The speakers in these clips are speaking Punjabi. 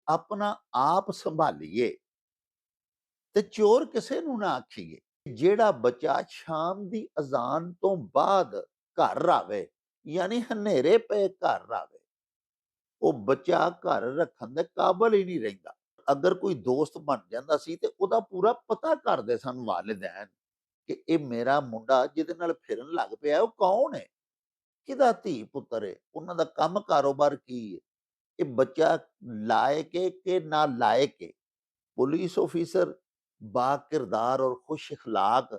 ਆਪਣਾ ਆਪ ਸੰਭਾਲੀਏ ਤੇ ਚੋਰ ਕਿਸੇ ਨੂੰ ਨਾ ਆਖੀਏ। ਜਿਹੜਾ ਬੱਚਾ ਸ਼ਾਮ ਦੀ ਅਜ਼ਾਨ ਤੋਂ ਬਾਅਦ ਘਰ ਆਵੇ, ਯਾਨੀ ਹਨੇਰੇ ਪਏ ਘਰ ਆਵੇ, ਉਹ ਬੱਚਾ ਘਰ ਰੱਖਣ ਦੇ ਕਾਬਲ ਹੀ ਨਹੀਂ ਰਹਿੰਦਾ। ਅਗਰ ਕੋਈ ਦੋਸਤ ਬਣ ਜਾਂਦਾ ਸੀ ਤੇ ਉਹਦਾ ਪੂਰਾ ਪਤਾ ਕਰਦੇ ਸਨ ਵਾਲਿਦੈਨ ਕਿ ਇਹ ਮੇਰਾ ਮੁੰਡਾ ਜਿਹਦੇ ਨਾਲ ਫਿਰਨ ਲੱਗ ਪਿਆ ਉਹ ਕੌਣ ਹੈ, ਕਿਹਦਾ ਧੀ ਪੁੱਤਰ ਹੈ, ਉਹਨਾਂ ਦਾ ਕੰਮ ਕਾਰੋਬਾਰ ਕੀ ਹੈ, ਇਹ ਬੱਚਾ ਲਾਇਕ ਹੈ ਕਿ ਨਾ ਲਾਇਕ ਹੈ। ਪੁਲਿਸ ਆਫਿਸਰ ਬਾ ਕਿਰਦਾਰ ਔਰ ਖੁਸ਼ ਇਖਲਾਕ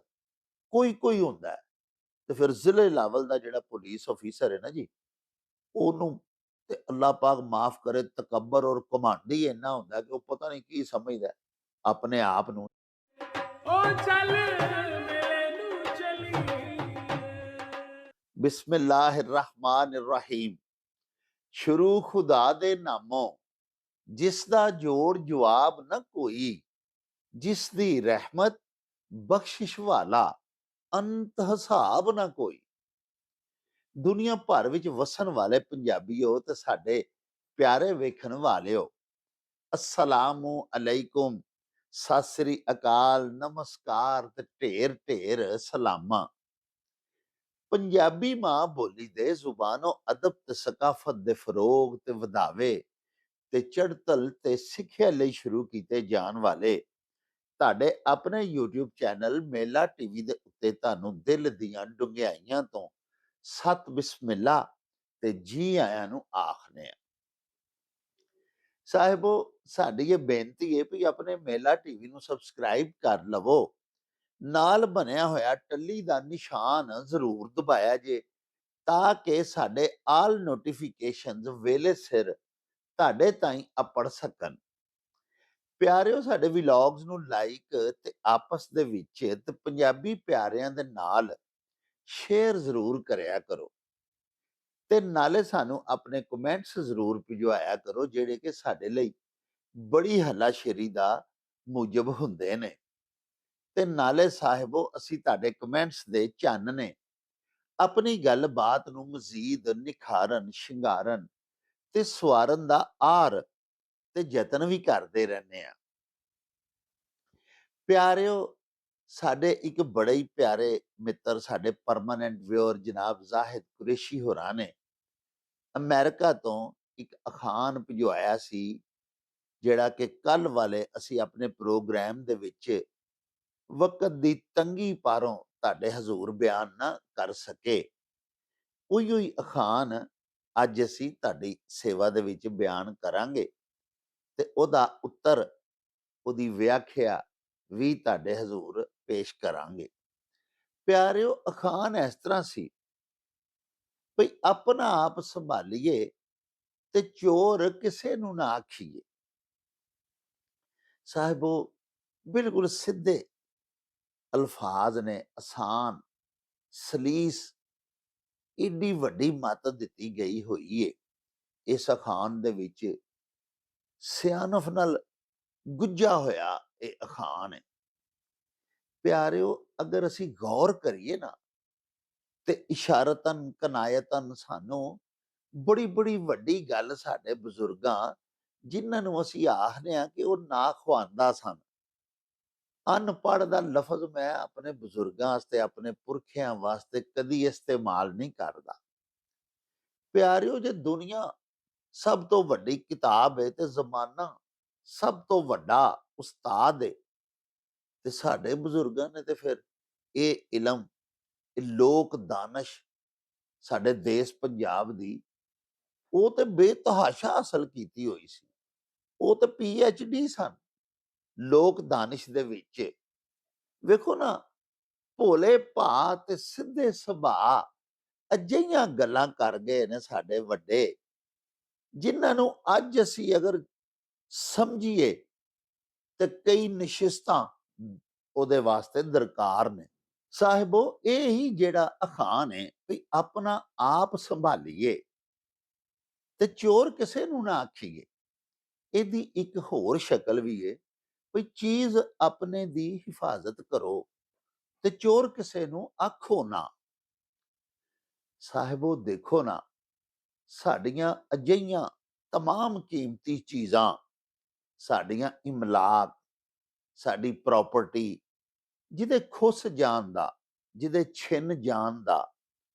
ਕੋਈ ਕੋਈ ਹੁੰਦਾ ਹੈ, ਤੇ ਫਿਰ ਜ਼ਿਲ੍ਹੇ ਲੈਵਲ ਦਾ ਜਿਹੜਾ ਪੁਲਿਸ ਆਫਿਸਰ ਹੈ ਨਾ ਜੀ, ਉਹਨੂੰ ਤੇ ਅੱਲਾਹ ਪਾਕ ਮਾਫ ਕਰੇ, ਤਕੱਬਰ ਔਰ ਘਮੰਡ ਹੀ ਇੰਨਾ ਹੁੰਦਾ ਕਿ ਉਹ ਪਤਾ ਨਹੀਂ ਕੀ ਸਮਝਦਾ ਹੈ ਆਪਣੇ ਆਪ ਨੂੰ। ਉਹ ਚੱਲ ਮੇਰੇ ਨੂੰ ਚਲੀ। ਬਿਸਮਿल्लाह रहमान रहीम। ਸ਼ੁਰੂ ਖੁਦਾ ਦੇ ਨਾਮੋਂ ਜਿਸ ਦਾ ਜੋੜ ਜਵਾਬ ਨਾ ਕੋਈ, ਜਿਸ ਦੀ ਰਹਿਮਤ ਬਖਸ਼ਿਸ਼ ਵਾਲਾ ਅੰਤ ਹਿਸਾਬ ਨਾ ਕੋਈ। ਦੁਨੀਆ ਭਰ ਵਿੱਚ ਵਸਣ ਵਾਲੇ ਪੰਜਾਬੀਓ ਤੇ ਸਾਡੇ ਪਿਆਰੇ ਵੇਖਣ ਵਾਲਿਓ, ਅਸਲਾਮੁ ਅਲੈਕੁਮ, ਸਤਿ ਸ੍ਰੀ ਅਕਾਲ, ਨਮਸਕਾਰ ਤੇ ਢੇਰ ਢੇਰ ਸਲਾਮਾਂ। ਪੰਜਾਬੀ ਮਾਂ ਬੋਲੀ ਦੇ ਜ਼ੁਬਾਨੋਂ ਅਦਬ ਤੇ ਸਕਾਫਤ ਦੇ ਫਰੋਗ ਤੇ ਵਧਾਵੇ ਤੇ ਚੜ੍ਹਤਲ ਤੇ ਸਿੱਖਿਆ ਲਈ ਸ਼ੁਰੂ ਕੀਤੇ ਜਾਣ ਵਾਲੇ ਤੁਹਾਡੇ ਆਪਣੇ YouTube ਚੈਨਲ ਮੇਲਾ ਟੀਵੀ ਦੇ ਉੱਤੇ ਤੁਹਾਨੂੰ ਦਿਲ ਦੀਆਂ ਡੁੰਘਾਈਆਂ ਤੋਂ ਸਤ ਬਿਸਮਿਲ੍ਲਾ ਤੇ ਜੀ ਆਇਆਂ ਨੂੰ ਆਖਦੇ ਆ। ਸਾਹਿਬੋ, ਸਾਡੀ ਇਹ ਬੇਨਤੀ ਹੈ ਵੀ ਆਪਣੇ ਮੇਲਾ ਟੀਵੀ ਨੂੰ ਸਬਸਕ੍ਰਾਈਬ ਕਰ ਲਵੋ, ਨਾਲ ਬਣਿਆ ਹੋਇਆ ਟੱਲੀ ਦਾ ਨਿਸ਼ਾਨ ਜ਼ਰੂਰ ਦਬਾਇਆ ਜੇ, ਤਾਂ ਕਿ ਸਾਡੇ ਆਲ ਨੋਟੀਫਿਕੇਸ਼ਨਸ ਵੇਲੇ ਸਿਰ ਤੁਹਾਡੇ ਤਾਈਂ ਅਪੜ ਸਕਣ। ਪਿਆਰਿਓ, ਸਾਡੇ ਵਲੌਗਸ ਨੂੰ ਲਾਈਕ ਤੇ ਆਪਸ ਦੇ ਵਿੱਚ ਤੇ ਪੰਜਾਬੀ ਪਿਆਰਿਆਂ ਦੇ ਨਾਲ ਸ਼ੇਅਰ ਜ਼ਰੂਰ ਕਰਿਆ ਕਰੋ, ਤੇ ਨਾਲੇ ਸਾਨੂੰ ਆਪਣੇ ਕਮੈਂਟਸ ਜ਼ਰੂਰ ਭਿਜਵਾਇਆ ਕਰੋ, ਜਿਹੜੇ ਕਿ ਸਾਡੇ ਲਈ ਬੜੀ ਹੱਲਾਸ਼ੇਰੀ ਦਾ ਮੂਜਬ ਹੁੰਦੇ ਨੇ। ਤੇ ਨਾਲੇ ਸਾਹਿਬੋ, ਅਸੀਂ ਤੁਹਾਡੇ ਕਮੈਂਟਸ ਦੇ ਚੰਨ ਨੇ ਆਪਣੀ ਗੱਲਬਾਤ ਨੂੰ ਮਜ਼ੀਦ ਨਿਖਾਰਨ, ਸ਼ਿੰਗਾਰਨ ਤੇ ਸਵਾਰਨ ਦਾ ਆਰ ਤੇ ਯਤਨ ਵੀ ਕਰਦੇ ਰਹਿੰਦੇ ਆ। ਪਿਆਰਿਓ, ਸਾਡੇ ਇੱਕ ਬੜੇ ਹੀ ਪਿਆਰੇ ਮਿੱਤਰ, ਸਾਡੇ ਪਰਮਾਨੈਂਟ ਵਿਊਅਰ ਜਨਾਬ ਜ਼ਾਹਿਦ ਕੁਰੈਸ਼ੀ ਹੋਰਾਂ ਨੇ ਅਮਰੀਕਾ ਤੋਂ ਇੱਕ ਅਖਾਣ ਭਿਜਵਾਇਆ ਸੀ, ਜਿਹੜਾ ਕਿ ਕੱਲ ਵਾਲੇ ਅਸੀਂ ਆਪਣੇ ਪ੍ਰੋਗਰਾਮ ਦੇ ਵਿੱਚ ਵਕਤ ਦੀ ਤੰਗੀ ਪਾਰੋਂ ਤੁਹਾਡੇ ਹਜ਼ੂਰ ਬਿਆਨ ਨਾ ਕਰ ਸਕੇ। ਉਹੀ ਹੀ ਅਖਾਣ ਅੱਜ ਅਸੀਂ ਤੁਹਾਡੀ ਸੇਵਾ ਦੇ ਵਿੱਚ ਬਿਆਨ ਕਰਾਂਗੇ ਤੇ ਉਹਦਾ ਉੱਤਰ, ਉਹਦੀ ਵਿਆਖਿਆ ਵੀ ਤੁਹਾਡੇ ਹਜ਼ੂਰ ਪੇਸ਼ ਕਰਾਂਗੇ। ਪਿਆਰਿਓ, ਅਖਾਣ ਇਸ ਤਰ੍ਹਾਂ ਸੀ ਭਈ ਆਪਣਾ ਆਪ ਸੰਭਾਲੀਏ ਤੇ ਚੋਰ ਕਿਸੇ ਨੂੰ ਨਾ ਆਖੀਏ। ਸਾਹਿਬੋ, ਬਿਲਕੁਲ ਸਿੱਧੇ ਅਲਫਾਜ਼ ਨੇ, ਆਸਾਨ ਸਲੀਸ, ਏਡੀ ਵੱਡੀ ਮੱਤ ਦਿੱਤੀ ਗਈ ਹੋਈ ਏ ਇਸ ਅਖਾਣ ਦੇ ਵਿੱਚ। ਸਿਆਣਪ ਨਾਲ ਗੁੱਝਾ ਹੋਇਆ ਇਹ ਅਖਾਣ ਹੈ। ਪਿਆਰਿਓ, ਅਗਰ ਅਸੀਂ ਗੌਰ ਕਰੀਏ ਨਾ ਤੇ ਇਸ਼ਾਰਤਨ ਕਨਾਇਤਨ ਸਾਨੂੰ ਬੜੀ ਬੜੀ ਵੱਡੀ ਗੱਲ ਸਾਡੇ ਬਜ਼ੁਰਗਾਂ, ਜਿਨ੍ਹਾਂ ਨੂੰ ਅਸੀਂ ਆਖਦੇ ਹਾਂ ਕਿ ਉਹ ਨਾ ਖਵਾਂਦਾ ਸਨ, ਅਨਪੜ੍ਹ ਦਾ ਲਫ਼ਜ਼ ਮੈਂ ਆਪਣੇ ਬਜ਼ੁਰਗਾਂ ਵਾਸਤੇ, ਆਪਣੇ ਪੁਰਖਿਆਂ ਵਾਸਤੇ ਕਦੀ ਇਸਤੇਮਾਲ ਨਹੀਂ ਕਰਦਾ। ਪਿਆਰਿਓ, ਜੇ ਦੁਨੀਆ ਸਭ ਤੋਂ ਵੱਡੀ ਕਿਤਾਬ ਹੈ ਤੇ ਜ਼ਮਾਨਾ ਸਭ ਤੋਂ ਵੱਡਾ ਉਸਤਾਦ ਹੈ, ਤੇ ਸਾਡੇ ਬਜ਼ੁਰਗਾਂ ਨੇ ਤੇ ਫਿਰ ਇਹ ਇਲਮ, ਇਹ ਲੋਕ ਦਾਨਸ਼ ਸਾਡੇ ਦੇਸ਼ ਪੰਜਾਬ ਦੀ, ਉਹ ਤੇ ਬੇਤਹਾਸ਼ਾ ਹਾਸਲ ਕੀਤੀ ਹੋਈ ਸੀ। ਉਹ ਤੇ PhD ਸਨ ਲੋਕ ਦਾਨਿਸ਼ ਦੇ ਵਿੱਚ। ਵੇਖੋ ਨਾ, ਭੋਲੇ ਭਾ ਤੇ ਸਿੱਧੇ ਸੁਭਾਅ ਅਜਿਹੀਆਂ ਗੱਲਾਂ ਕਰ ਗਏ ਨੇ ਸਾਡੇ ਵੱਡੇ, ਜਿਨ੍ਹਾਂ ਨੂੰ ਅੱਜ ਅਸੀਂ ਅਗਰ ਸਮਝੀਏ ਤੇ ਕਈ ਨਸ਼ਿਸਤਾਂ ਉਹਦੇ ਵਾਸਤੇ ਦਰਕਾਰ ਨੇ। ਸਾਹਿਬੋ, ਇਹ ਹੀ ਜਿਹੜਾ ਅਖਾਣ ਹੈ ਵੀ ਆਪਣਾ ਆਪ ਸੰਭਾਲੀਏ ਤੇ ਚੋਰ ਕਿਸੇ ਨੂੰ ਨਾ ਆਖੀਏ, ਇਹਦੀ ਇੱਕ ਹੋਰ ਸ਼ਕਲ ਵੀ ਹੈ, ਕੋਈ ਚੀਜ਼ ਆਪਣੇ ਦੀ ਹਿਫਾਜ਼ਤ ਕਰੋ ਤੇ ਚੋਰ ਕਿਸੇ ਨੂੰ ਆਖੋ ਨਾ। ਸਾਹਿਬੋ, ਦੇਖੋ ਨਾ, ਸਾਡੀਆਂ ਅਜਿਹੀਆਂ ਤਮਾਮ ਕੀਮਤੀ ਚੀਜ਼ਾਂ ਸਾਡੀਆਂ ਇਮਲਾਕ, ਸਾਡੀ ਪ੍ਰਾਪਰਟੀ, ਜਿਹਦੇ ਖੁੱਸ ਜਾਣ ਦਾ, ਜਿਹਦੇ ਛਿਨ ਜਾਣ ਦਾ,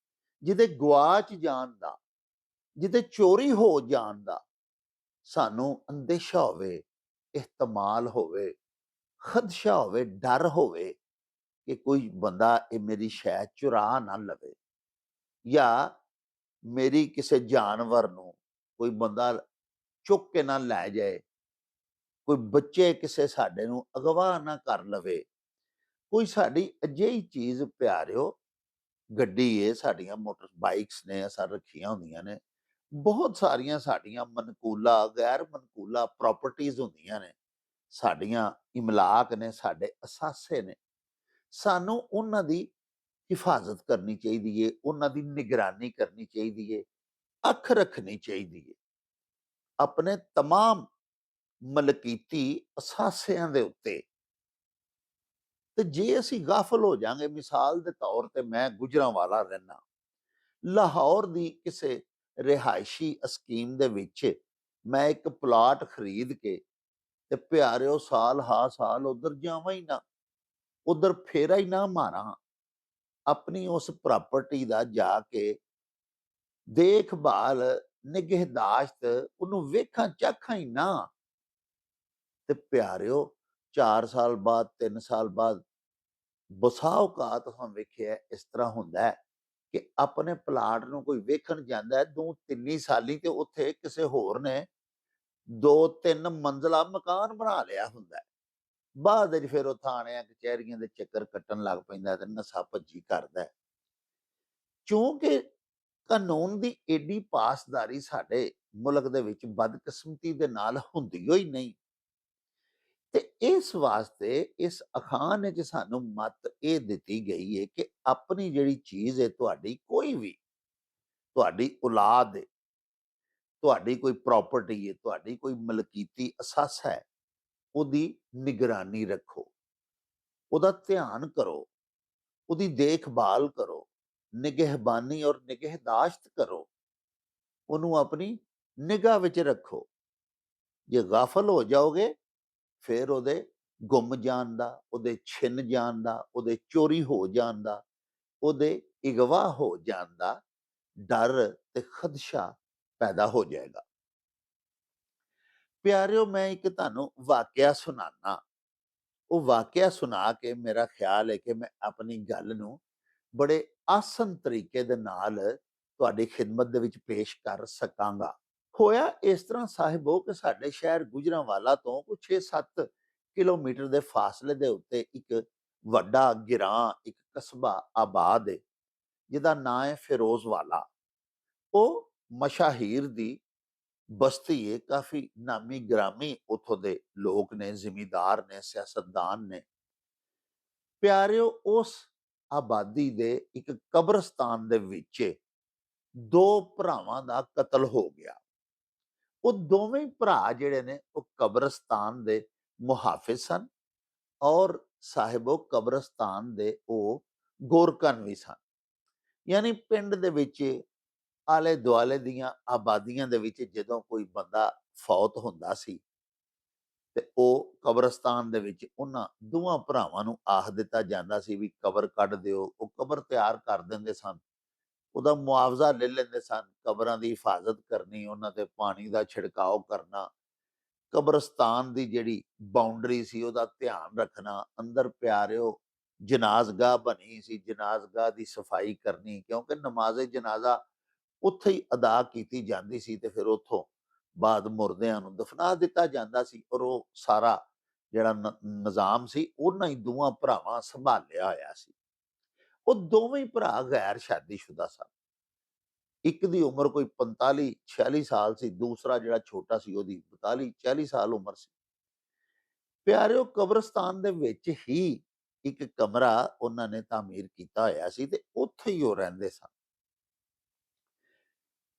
ਜਿਹਦੇ ਗਵਾਚ ਜਾਣ ਦਾ, ਜਿਹਦੇ ਚੋਰੀ ਹੋ ਜਾਣ ਦਾ ਸਾਨੂੰ ਅੰਦੇਸ਼ਾ ਹੋਵੇ, ihtimal ਹੋਵੇ, ਖਦਸ਼ਾ ਹੋਵੇ, ਡਰ ਹੋਵੇ ਕਿ ਕੋਈ ਬੰਦਾ ਇਹ ਮੇਰੀ ਸ਼ੈ ਚੁਰਾ ਨਾ ਲਵੇ, ਜਾਂ ਮੇਰੀ ਕਿਸੇ ਜਾਨਵਰ ਨੂੰ ਕੋਈ ਬੰਦਾ ਚੁੱਕ ਕੇ ਨਾ ਲੈ ਜਾਏ, ਕੋਈ ਬੱਚੇ ਕਿਸੇ ਸਾਡੇ ਨੂੰ ਅਗਵਾ ਨਾ ਕਰ ਲਵੇ, ਕੋਈ ਸਾਡੀ ਅਜਿਹੀ ਚੀਜ਼ ਪਿਆਰਿਓ, ਗੱਡੀ ਏ, ਸਾਡੀਆਂ ਮੋਟਰ ਬਾਈਕਸ ਨੇ ਅਸਾਂ ਰੱਖੀਆਂ ਹੁੰਦੀਆਂ ਨੇ, ਬਹੁਤ ਸਾਰੀਆਂ ਸਾਡੀਆਂ ਮਨਕੂਲਾ, ਗੈਰ ਮਨਕੂਲਾ ਪ੍ਰਾਪਰਟੀਜ਼ ਹੁੰਦੀਆਂ ਨੇ, ਸਾਡੀਆਂ ਇਮਲਾਕ ਨੇ, ਸਾਡੇ ਅਸਾਸੇ ਨੇ। ਸਾਨੂੰ ਉਹਨਾਂ ਦੀ ਹਿਫਾਜ਼ਤ ਕਰਨੀ ਚਾਹੀਦੀ ਏ, ਉਹਨਾਂ ਦੀ ਨਿਗਰਾਨੀ ਕਰਨੀ ਚਾਹੀਦੀ ਏ, ਅੱਖ ਰੱਖਣੀ ਚਾਹੀਦੀ ਏ ਆਪਣੇ ਤਮਾਮ ਮਲਕੀਤੀ ਅਸਾਸਿਆਂ ਦੇ ਉੱਤੇ। ਤੇ ਜੇ ਅਸੀਂ ਗਾਫਲ ਹੋ ਜਾਾਂਗੇ, ਮਿਸਾਲ ਦੇ ਤੌਰ ਤੇ ਮੈਂ ਗੁਜਰਾਂਵਾਲਾ ਰਹਿਣਾ, ਲਾਹੌਰ ਦੀ ਕਿਸੇ ਰਿਹਾਇਸ਼ੀ ਸਕੀਮ ਦੇ ਵਿੱਚ ਮੈਂ ਇੱਕ ਪਲਾਟ ਖਰੀਦ ਕੇ ਤੇ ਪਿਆਰਿਓ ਸਾਲ ਹਾ ਸਾਲ ਉਧਰ ਜਾਵਾਂ ਹੀ ਨਾ, ਉਧਰ ਫੇਰਾ ਹੀ ਨਾ ਮਾਰਾਂ, ਆਪਣੀ ਉਸ ਪ੍ਰਾਪਰਟੀ ਦਾ ਜਾ ਕੇ ਦੇਖਭਾਲ, ਨਿਗਹਿਦਾਸ਼ਤ, ਉਹਨੂੰ ਵੇਖਾਂ ਚਾਖਾਂ ਹੀ ਨਾ, ਤੇ ਪਿਆਰਿਓ 4 ਸਾਲ ਬਾਅਦ, 3 ਸਾਲ ਬਾਅਦ ਬਸਾ ਔਕਾਤ ਹਾਂ ਵੇਖਿਆ ਇਸ ਤਰ੍ਹਾਂ ਹੁੰਦਾ ਹੈ ਕਿ ਆਪਣੇ ਪਲਾਟ ਨੂੰ ਕੋਈ ਵੇਖਣ ਜਾਂਦਾ ਹੈ, 2-3 ਸਾਲੀ ਤੇ ਉੱਥੇ ਕਿਸੇ ਹੋਰ ਨੇ 2-3 ਮੰਜ਼ਲਾ ਮਕਾਨ ਬਣਾ ਲਿਆ ਹੁੰਦਾ ਹੈ। ਬਾਅਦ ਵਿੱਚ ਫਿਰ ਉਹ ਥਾਣਿਆਂ ਕਚਹਿਰੀਆਂ ਦੇ ਚੱਕਰ ਕੱਟਣ ਲੱਗ ਪੈਂਦਾ ਤੇ ਨਸ਼ਾ ਭੱਜੀ ਕਰਦਾ ਹੈ। ਕਿਉਂਕਿ ਕਾਨੂੰਨ ਦੀ ਏਡੀ ਪਾਸਦਾਰੀ ਸਾਡੇ ਮੁਲਕ ਦੇ ਵਿੱਚ ਬਦਕਿਸਮਤੀ ਦੇ ਨਾਲ ਹੁੰਦੀ ਹੋਈ ਨਹੀਂ। ਤੇ ਇਸ ਵਾਸਤੇ ਇਸ ਅਖਾਣ ਵਿੱਚ ਸਾਨੂੰ ਮੱਤ ਇਹ ਦਿੱਤੀ ਗਈ ਹੈ ਕਿ ਆਪਣੀ ਜਿਹੜੀ ਚੀਜ਼ ਹੈ, ਤੁਹਾਡੀ ਕੋਈ ਵੀ, ਤੁਹਾਡੀ ਔਲਾਦ ਹੈ, ਤੁਹਾਡੀ ਕੋਈ ਪ੍ਰਾਪਰਟੀ ਹੈ, ਤੁਹਾਡੀ ਕੋਈ ਮਲਕੀਤੀ ਅਸਾਸਾ ਹੈ, ਉਹਦੀ ਨਿਗਰਾਨੀ ਰੱਖੋ, ਉਹਦਾ ਧਿਆਨ ਕਰੋ, ਉਹਦੀ ਦੇਖਭਾਲ ਕਰੋ, ਨਿਗਹਿਬਾਨੀ ਔਰ ਨਿਗਹਿਦਾਸ਼ਤ ਕਰੋ, ਉਹਨੂੰ ਆਪਣੀ ਨਿਗਾਹ ਵਿੱਚ ਰੱਖੋ। ਜੇ ਗਾਫਲ ਹੋ ਜਾਓਗੇ, ਫਿਰ ਉਹਦੇ ਗੁੰਮ ਜਾਣ ਦਾ, ਉਹਦੇ ਛਿਨ ਜਾਣ ਦਾ, ਉਹਦੇ ਚੋਰੀ ਹੋ ਜਾਣ ਦਾ, ਉਹਦੇ ਅਗਵਾ ਹੋ ਜਾਣ ਦਾ ਡਰ ਤੇ ਖਦਸ਼ਾ ਪੈਦਾ ਹੋ ਜਾਏਗਾ। ਪਿਆਰਿਓ, ਮੈਂ ਇੱਕ ਤੁਹਾਨੂੰ ਵਾਕਿਆ ਸੁਣਾਨਾ। ਉਹ ਵਾਕਿਆ ਸੁਣਾ ਕੇ ਮੇਰਾ ਖਿਆਲ ਹੈ ਕਿ ਮੈਂ ਆਪਣੀ ਗੱਲ ਨੂੰ ਬੜੇ ਆਸਨ ਤਰੀਕੇ ਦੇ ਨਾਲ ਤੁਹਾਡੀ ਖਿਦਮਤ ਦੇ ਵਿੱਚ ਪੇਸ਼ ਕਰ ਸਕਾਂਗਾ। ਹੋਇਆ ਇਸ ਤਰ੍ਹਾਂ ਸਾਹਿਬੋ ਕਿ ਸਾਡੇ ਸ਼ਹਿਰ ਗੁਜਰਾਂਵਾਲਾ ਤੋਂ ਕੁਝ 6-7 ਕਿਲੋਮੀਟਰ ਦੇ ਫਾਸਲੇ ਦੇ ਉੱਤੇ ਇੱਕ ਵੱਡਾ ਗਿਰਾਂ, ਇੱਕ ਕਸਬਾ ਆਬਾਦ ਹੈ, ਜਿਹਦਾ ਨਾਂ ਹੈ ਫਿਰੋਜ਼ਵਾਲਾ। ਉਹ ਮਸ਼ਾਹੀਰ ਦੀ ਬਸਤੀ ਹੈ, ਕਾਫੀ ਨਾਮੀ ਗ੍ਰਾਮੀ ਉੱਥੋਂ ਦੇ ਲੋਕ ਨੇ, ਜ਼ਿਮੀਂਦਾਰ ਨੇ, ਸਿਆਸਤਦਾਨ ਨੇ। ਪਿਆਰਿਓ, ਉਸ ਆਬਾਦੀ ਦੇ ਇੱਕ ਕਬਰਸਤਾਨ ਦੇ ਵਿੱਚ 2 ਭਰਾਵਾਂ ਦਾ ਕਤਲ ਹੋ ਗਿਆ। ਉਹ ਦੋਵੇਂ ਭਰਾ ਜਿਹੜੇ ਨੇ ਉਹ ਕਬਰਸਤਾਨ ਦੇ ਮੁਹਾਫਿਜ਼ ਸਨ, ਔਰ ਸਾਹਿਬੋ ਕਬਰਸਤਾਨ ਦੇ ਉਹ ਗੋਰਕਨ ਵੀ ਸਨ। ਯਾਨੀ ਪਿੰਡ ਦੇ ਵਿੱਚ ਆਲੇ ਦੁਆਲੇ ਦੀਆਂ ਆਬਾਦੀਆਂ ਦੇ ਵਿੱਚ ਜਦੋਂ ਕੋਈ ਬੰਦਾ ਫੌਤ ਹੁੰਦਾ ਸੀ ਤੇ ਉਹ ਕਬਰਸਤਾਨ ਦੇ ਵਿੱਚ ਉਹਨਾਂ ਦੋਵਾਂ ਭਰਾਵਾਂ ਨੂੰ ਆਖ ਦਿੱਤਾ ਜਾਂਦਾ ਸੀ ਵੀ ਕਬਰ ਕੱਢ ਦਿਓ। ਉਹ ਕਬਰ ਤਿਆਰ ਕਰ ਦਿੰਦੇ ਸਨ, ਉਹਦਾ ਮੁਆਵਜ਼ਾ ਲੈ ਲੈਂਦੇ ਸਨ, ਕਬਰਾਂ ਦੀ ਹਿਫਾਜ਼ਤ ਕਰਨੀ, ਉਹਨਾਂ ਤੇ ਪਾਣੀ ਦਾ ਛਿੜਕਾਓ ਕਰਨਾ, ਕਬਰਸਤਾਨ ਦੀ ਜਿਹੜੀ ਬਾਉਂਡਰੀ ਸੀ ਉਹਦਾ ਧਿਆਨ ਰੱਖਣਾ। ਅੰਦਰ ਪਿਆਰਿਓ ਜਨਾਜ਼ਗਾਹ ਬਣੀ ਸੀ, ਜਨਾਜ਼ਗਾਹ ਦੀ ਸਫਾਈ ਕਰਨੀ, ਕਿਉਂਕਿ ਨਮਾਜ਼ੇ ਜਨਾਜ਼ਾ ਉੱਥੇ ਹੀ ਅਦਾ ਕੀਤੀ ਜਾਂਦੀ ਸੀ ਤੇ ਫਿਰ ਉੱਥੋਂ ਬਾਅਦ ਮੁਰਦਿਆਂ ਨੂੰ ਦਫਨਾ ਦਿੱਤਾ ਜਾਂਦਾ ਸੀ। ਔਰ ਉਹ ਸਾਰਾ ਜਿਹੜਾ ਨਿਜ਼ਾਮ ਸੀ ਉਹਨਾਂ ਹੀ ਦੋਵਾਂ ਭਰਾਵਾਂ ਸੰਭਾਲਿਆ ਹੋਇਆ ਸੀ। ਉਹ ਦੋਵੇਂ ਭਰਾ ਗੈਰ ਸ਼ਾਦੀशुदा ਸਨ। ਇੱਕ ਦੀ ਉਮਰ ਕੋਈ 45-46 ਸਾਲ ਸੀ, ਦੂਸਰਾ ਜਿਹੜਾ ਛੋਟਾ ਸੀ ਉਹਦੀ 42-40 ਸਾਲ ਉਮਰ ਸੀ। ਪਿਆਰਿਓ, ਕਬਰਸਤਾਨ ਦੇ ਵਿੱਚ ਹੀ ਇੱਕ ਕਮਰਾ ਉਹਨਾਂ ਨੇ ਤਾਮੀਰ ਕੀਤਾ ਹੋਇਆ ਸੀ ਤੇ ਉੱਥੇ ਹੀ ਉਹ ਰਹਿੰਦੇ ਸਨ।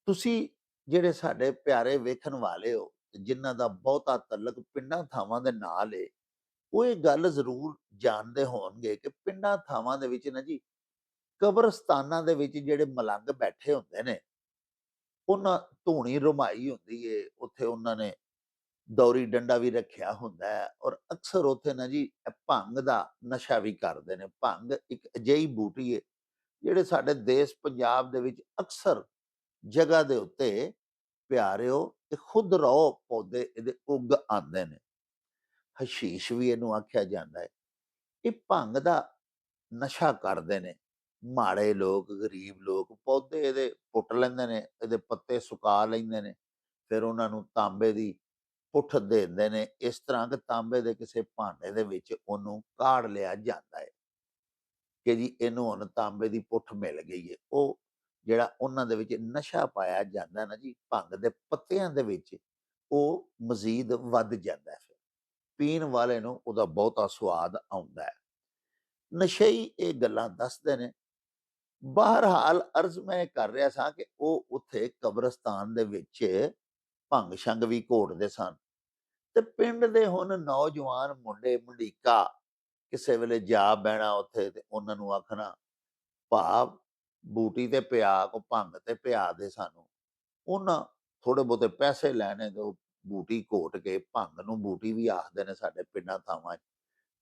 ਤੁਸੀਂ ਜਿਹੜੇ ਸਾਡੇ ਪਿਆਰੇ ਵੇਖਣ ਵਾਲੇ ਹੋ, ਜਿਨ੍ਹਾਂ ਦਾ ਬਹੁਤਾ ਤਲਕ ਪਿੰਡਾਂ ਥਾਵਾਂ ਦੇ ਨਾਲ ਹੈ, ਉਹ ਇਹ ਗੱਲ ਜ਼ਰੂਰ ਜਾਣਦੇ ਹੋਣਗੇ ਕਿ ਪਿੰਡਾਂ ਥਾਵਾਂ ਦੇ ਵਿੱਚ ਨਾ ਜੀ, ਕਬਰਸਤਾਨਾਂ ਦੇ ਵਿੱਚ ਜਿਹੜੇ ਮਲੰਗ ਬੈਠੇ ਹੁੰਦੇ ਨੇ, ਉਹਨਾਂ ਧੂਣੀ ਰਮਾਈ ਹੁੰਦੀ ਏ, ਉੱਥੇ ਉਹਨਾਂ ਨੇ ਦੌਰੀ ਡੰਡਾ ਵੀ ਰੱਖਿਆ ਹੁੰਦਾ ਹੈ ਔਰ ਅਕਸਰ ਉੱਥੇ ਨਾ ਜੀ ਇਹ ਭੰਗ ਦਾ ਨਸ਼ਾ ਵੀ ਕਰਦੇ ਨੇ। ਭੰਗ ਇੱਕ ਅਜਿਹੀ ਬੂਟੀ ਹੈ ਜਿਹੜੇ ਸਾਡੇ ਦੇਸ਼ ਪੰਜਾਬ ਦੇ ਵਿੱਚ ਅਕਸਰ ਜਗ੍ਹਾ ਦੇ ਉੱਤੇ ਪਿਆਰਿਓ ਇਹ ਖੁਦ ਰੋ ਪੌਦੇ ਇਹਦੇ ਉੱਗ ਆਉਂਦੇ ਨੇ। ਹਸ਼ੀਸ਼ ਵੀ ਇਹਨੂੰ ਆਖਿਆ ਜਾਂਦਾ ਹੈ। ਇਹ ਭੰਗ ਦਾ ਨਸ਼ਾ ਕਰਦੇ ਨੇ ਮਾੜੇ ਲੋਕ, ਗਰੀਬ ਲੋਕ। ਪੌਦੇ ਇਹਦੇ ਪੁੱਟ ਲੈਂਦੇ ਨੇ, ਇਹਦੇ ਪੱਤੇ ਸੁਕਾ ਲੈਂਦੇ ਨੇ, ਫਿਰ ਉਹਨਾਂ ਨੂੰ ਤਾਂਬੇ ਦੀ ਪੁੱਠ ਦੇ ਦਿੰਦੇ ਨੇ, ਇਸ ਤਰ੍ਹਾਂ ਕਿ ਤਾਂਬੇ ਦੇ ਕਿਸੇ ਭਾਂਡੇ ਦੇ ਵਿੱਚ ਉਹਨੂੰ ਕਾੜ ਲਿਆ ਜਾਂਦਾ ਹੈ ਕਿ ਜੀ ਇਹਨੂੰ ਹੁਣ ਤਾਂਬੇ ਦੀ ਪੁੱਠ ਮਿਲ ਗਈ ਹੈ। ਉਹ ਜਿਹੜਾ ਉਹਨਾਂ ਦੇ ਵਿੱਚ ਨਸ਼ਾ ਪਾਇਆ ਜਾਂਦਾ ਨਾ ਜੀ ਭੰਗ ਦੇ ਪੱਤਿਆਂ ਦੇ ਵਿੱਚ, ਉਹ ਮਜ਼ੀਦ ਵੱਧ ਜਾਂਦਾ ਹੈ। ਫਿਰ ਪੀਣ ਵਾਲੇ ਨੂੰ ਉਹਦਾ ਬਹੁਤਾ ਸਵਾਦ ਆਉਂਦਾ ਹੈ। ਨਸ਼ਈ ਇਹ ਗੱਲਾਂ ਦੱਸਦੇ ਨੇ। ਬਹਰਹਾਲ ਅਰਜ਼ ਮੈਂ ਕਰ ਰਿਹਾ ਸਾਂ ਕਿ ਉਹ ਉੱਥੇ ਕਬਰਸਤਾਨ ਦੇ ਵਿੱਚ ਭੰਗ ਛੰਗ ਵੀ ਘੋਟਦੇ ਸਨ ਤੇ ਪਿੰਡ ਦੇ ਹੁਣ ਨੌਜਵਾਨ ਮੁੰਡੇ ਮੰਡੀਕਾ ਕਿਸੇ ਵੇਲੇ ਜਾ ਬਹਿਣਾ ਉੱਥੇ ਤੇ ਉਹਨਾਂ ਨੂੰ ਆਖਣਾ, ਭਾ ਬੂਟੀ ਤੇ ਪਿਆ ਕੋ ਭੰਗ ਤੇ ਪਿਆ ਦੇ ਸਾਨੂੰ। ਉਹਨਾਂ ਥੋੜੇ ਬਹੁਤੇ ਪੈਸੇ ਲੈਣੇ ਤੇ ਉਹ ਬੂਟੀ ਘੋਟ ਕੇ, ਭੰਗ ਨੂੰ ਬੂਟੀ ਵੀ ਆਖਦੇ ਨੇ ਸਾਡੇ ਪਿੰਡਾਂ ਥਾਵਾਂ 'ਚ,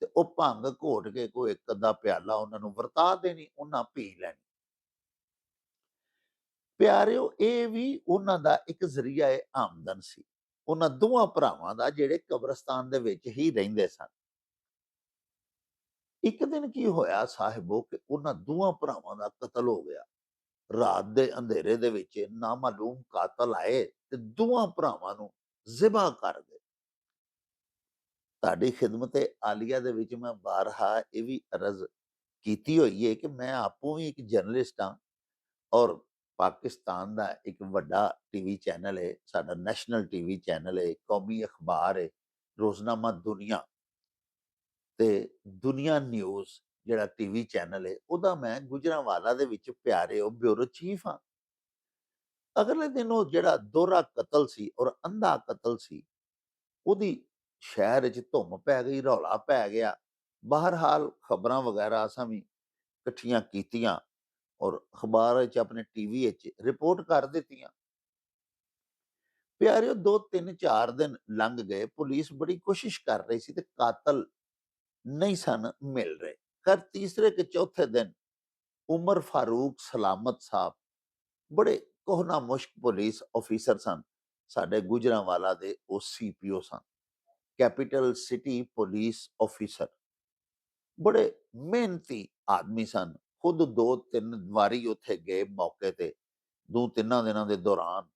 ਤੇ ਉਹ ਭੰਗ ਘੋਟ ਕੇ ਕੋਈ ਇੱਕ ਅੱਧਾ ਪਿਆਲਾ ਉਹਨਾਂ ਨੂੰ ਵਰਤਾ ਦੇਣੀ, ਉਹਨਾਂ ਪੀ ਲੈਣੀ। ਪਿਆਰਿਓ ਇਹ ਵੀ ਉਹਨਾਂ ਦਾ ਇੱਕ ਜ਼ਰੀਆ ਆਮਦਨ ਸੀ, ਉਹਨਾਂ ਦੋਵਾਂ ਭਰਾਵਾਂ ਦਾ ਜਿਹੜੇ ਕਬਰਸਤਾਨ ਦੇ ਵਿੱਚ ਹੀ ਰਹਿੰਦੇ ਸਨ। ਇੱਕ ਦਿਨ ਕੀ ਹੋਇਆ ਸਾਹਿਬੋ ਕਿ ਉਹਨਾਂ ਦੋਵਾਂ ਭਰਾਵਾਂ ਦਾ ਕਤਲ ਹੋ ਗਿਆ। ਰਾਤ ਦੇ ਅੰਧੇਰੇ ਦੇ ਵਿੱਚ ਨਾਮਾਲੂਮ ਕਾਤਲ ਆਏ ਤੇ ਦੋਵਾਂ ਭਰਾਵਾਂ ਨੂੰ ਜ਼ਿਬਾ ਕਰ ਗਏ। ਤੁਹਾਡੀ ਖਿਦਮਤ ਆਲੀਆ ਦੇ ਵਿੱਚ ਮੈਂ ਬਾਰਹਾ ਇਹ ਵੀ ਅਰਜ਼ ਕੀਤੀ ਹੋਈ ਹੈ ਕਿ ਮੈਂ ਆਪੋ ਵੀ ਇੱਕ ਜਰਨਲਿਸਟ ਹਾਂ ਔਰ ਪਾਕਿਸਤਾਨ ਦਾ ਇੱਕ ਵੱਡਾ ਟੀਵੀ ਚੈਨਲ ਹੈ, ਸਾਡਾ ਨੈਸ਼ਨਲ ਟੀਵੀ ਚੈਨਲ ਹੈ, ਕੌਮੀ ਅਖਬਾਰ ਹੈ ਰੋਜ਼ਨਾਮਾ ਦੁਨੀਆ, ਤੇ ਦੁਨੀਆ ਨਿਊਜ਼ ਜਿਹੜਾ ਟੀਵੀ ਚੈਨਲ ਹੈ ਉਹਦਾ ਮੈਂ ਗੁਜਰਾਂਵਾਲਾ ਦੇ ਵਿੱਚ ਪਿਆਰਿਓ ਬਿਊਰੋ ਚੀਫ ਹਾਂ। ਅਗਲੇ ਦਿਨ ਉਹ ਜਿਹੜਾ ਦੋਹਰਾ ਕਤਲ ਸੀ ਔਰ ਅੰਧਾ ਕਤਲ ਸੀ, ਉਹਦੀ ਸ਼ਹਿਰ 'ਚ ਧੁੰਮ ਪੈ ਗਈ, ਰੌਲਾ ਪੈ ਗਿਆ। ਬਹਰਹਾਲ ਖਬਰਾਂ ਵਗੈਰਾ ਅਸਾਂ ਵੀ ਇਕੱਠੀਆਂ ਕੀਤੀਆਂ ਔਰ ਅਖਬਾਰ ਵਿੱਚ ਆਪਣੇ ਟੀਵੀ ਵਿੱਚ ਰਿਪੋਰਟ ਕਰ ਦਿੱਤੀਆਂ। ਪਿਆਰਿਓ 2 3 4 ਦਿਨ ਲੰਘ ਗਏ, ਪੁਲਿਸ ਬੜੀ ਕੋਸ਼ਿਸ਼ ਕਰ ਰਹੀ ਸੀ ਤੇ ਕਾਤਲ ਨਹੀਂ ਸਨ ਮਿਲ ਰਹੇ। ਖੈਰ ਤੀਸਰੇ ਕਿ ਚੌਥੇ ਦਿਨ ਉਮਰ ਫਾਰੂਕ ਸਲਾਮਤ ਸਾਹਿਬ ਬੜੇ ਕੋਹਨਾ ਮੁਸ਼ਕ ਪੁਲਿਸ ਆਫੀਸਰ ਸਨ, ਸਾਡੇ ਗੁਜਰਾਂਵਾਲਾ ਦੇ ਉਹ ਸੀਪੀਓ ਸਨ, ਕੈਪੀਟਲ ਸਿਟੀ ਪੁਲਿਸ ਆਫੀਸਰ, ਬੜੇ ਮਿਹਨਤੀ ਆਦਮੀ ਸਨ। ਖੁਦ 2 3 ਵਾਰੀ ਉੱਥੇ ਗਏ ਮੌਕੇ ਤੇ। 2 3 ਦਿਨਾਂ ਦੇ ਦੌਰਾਨ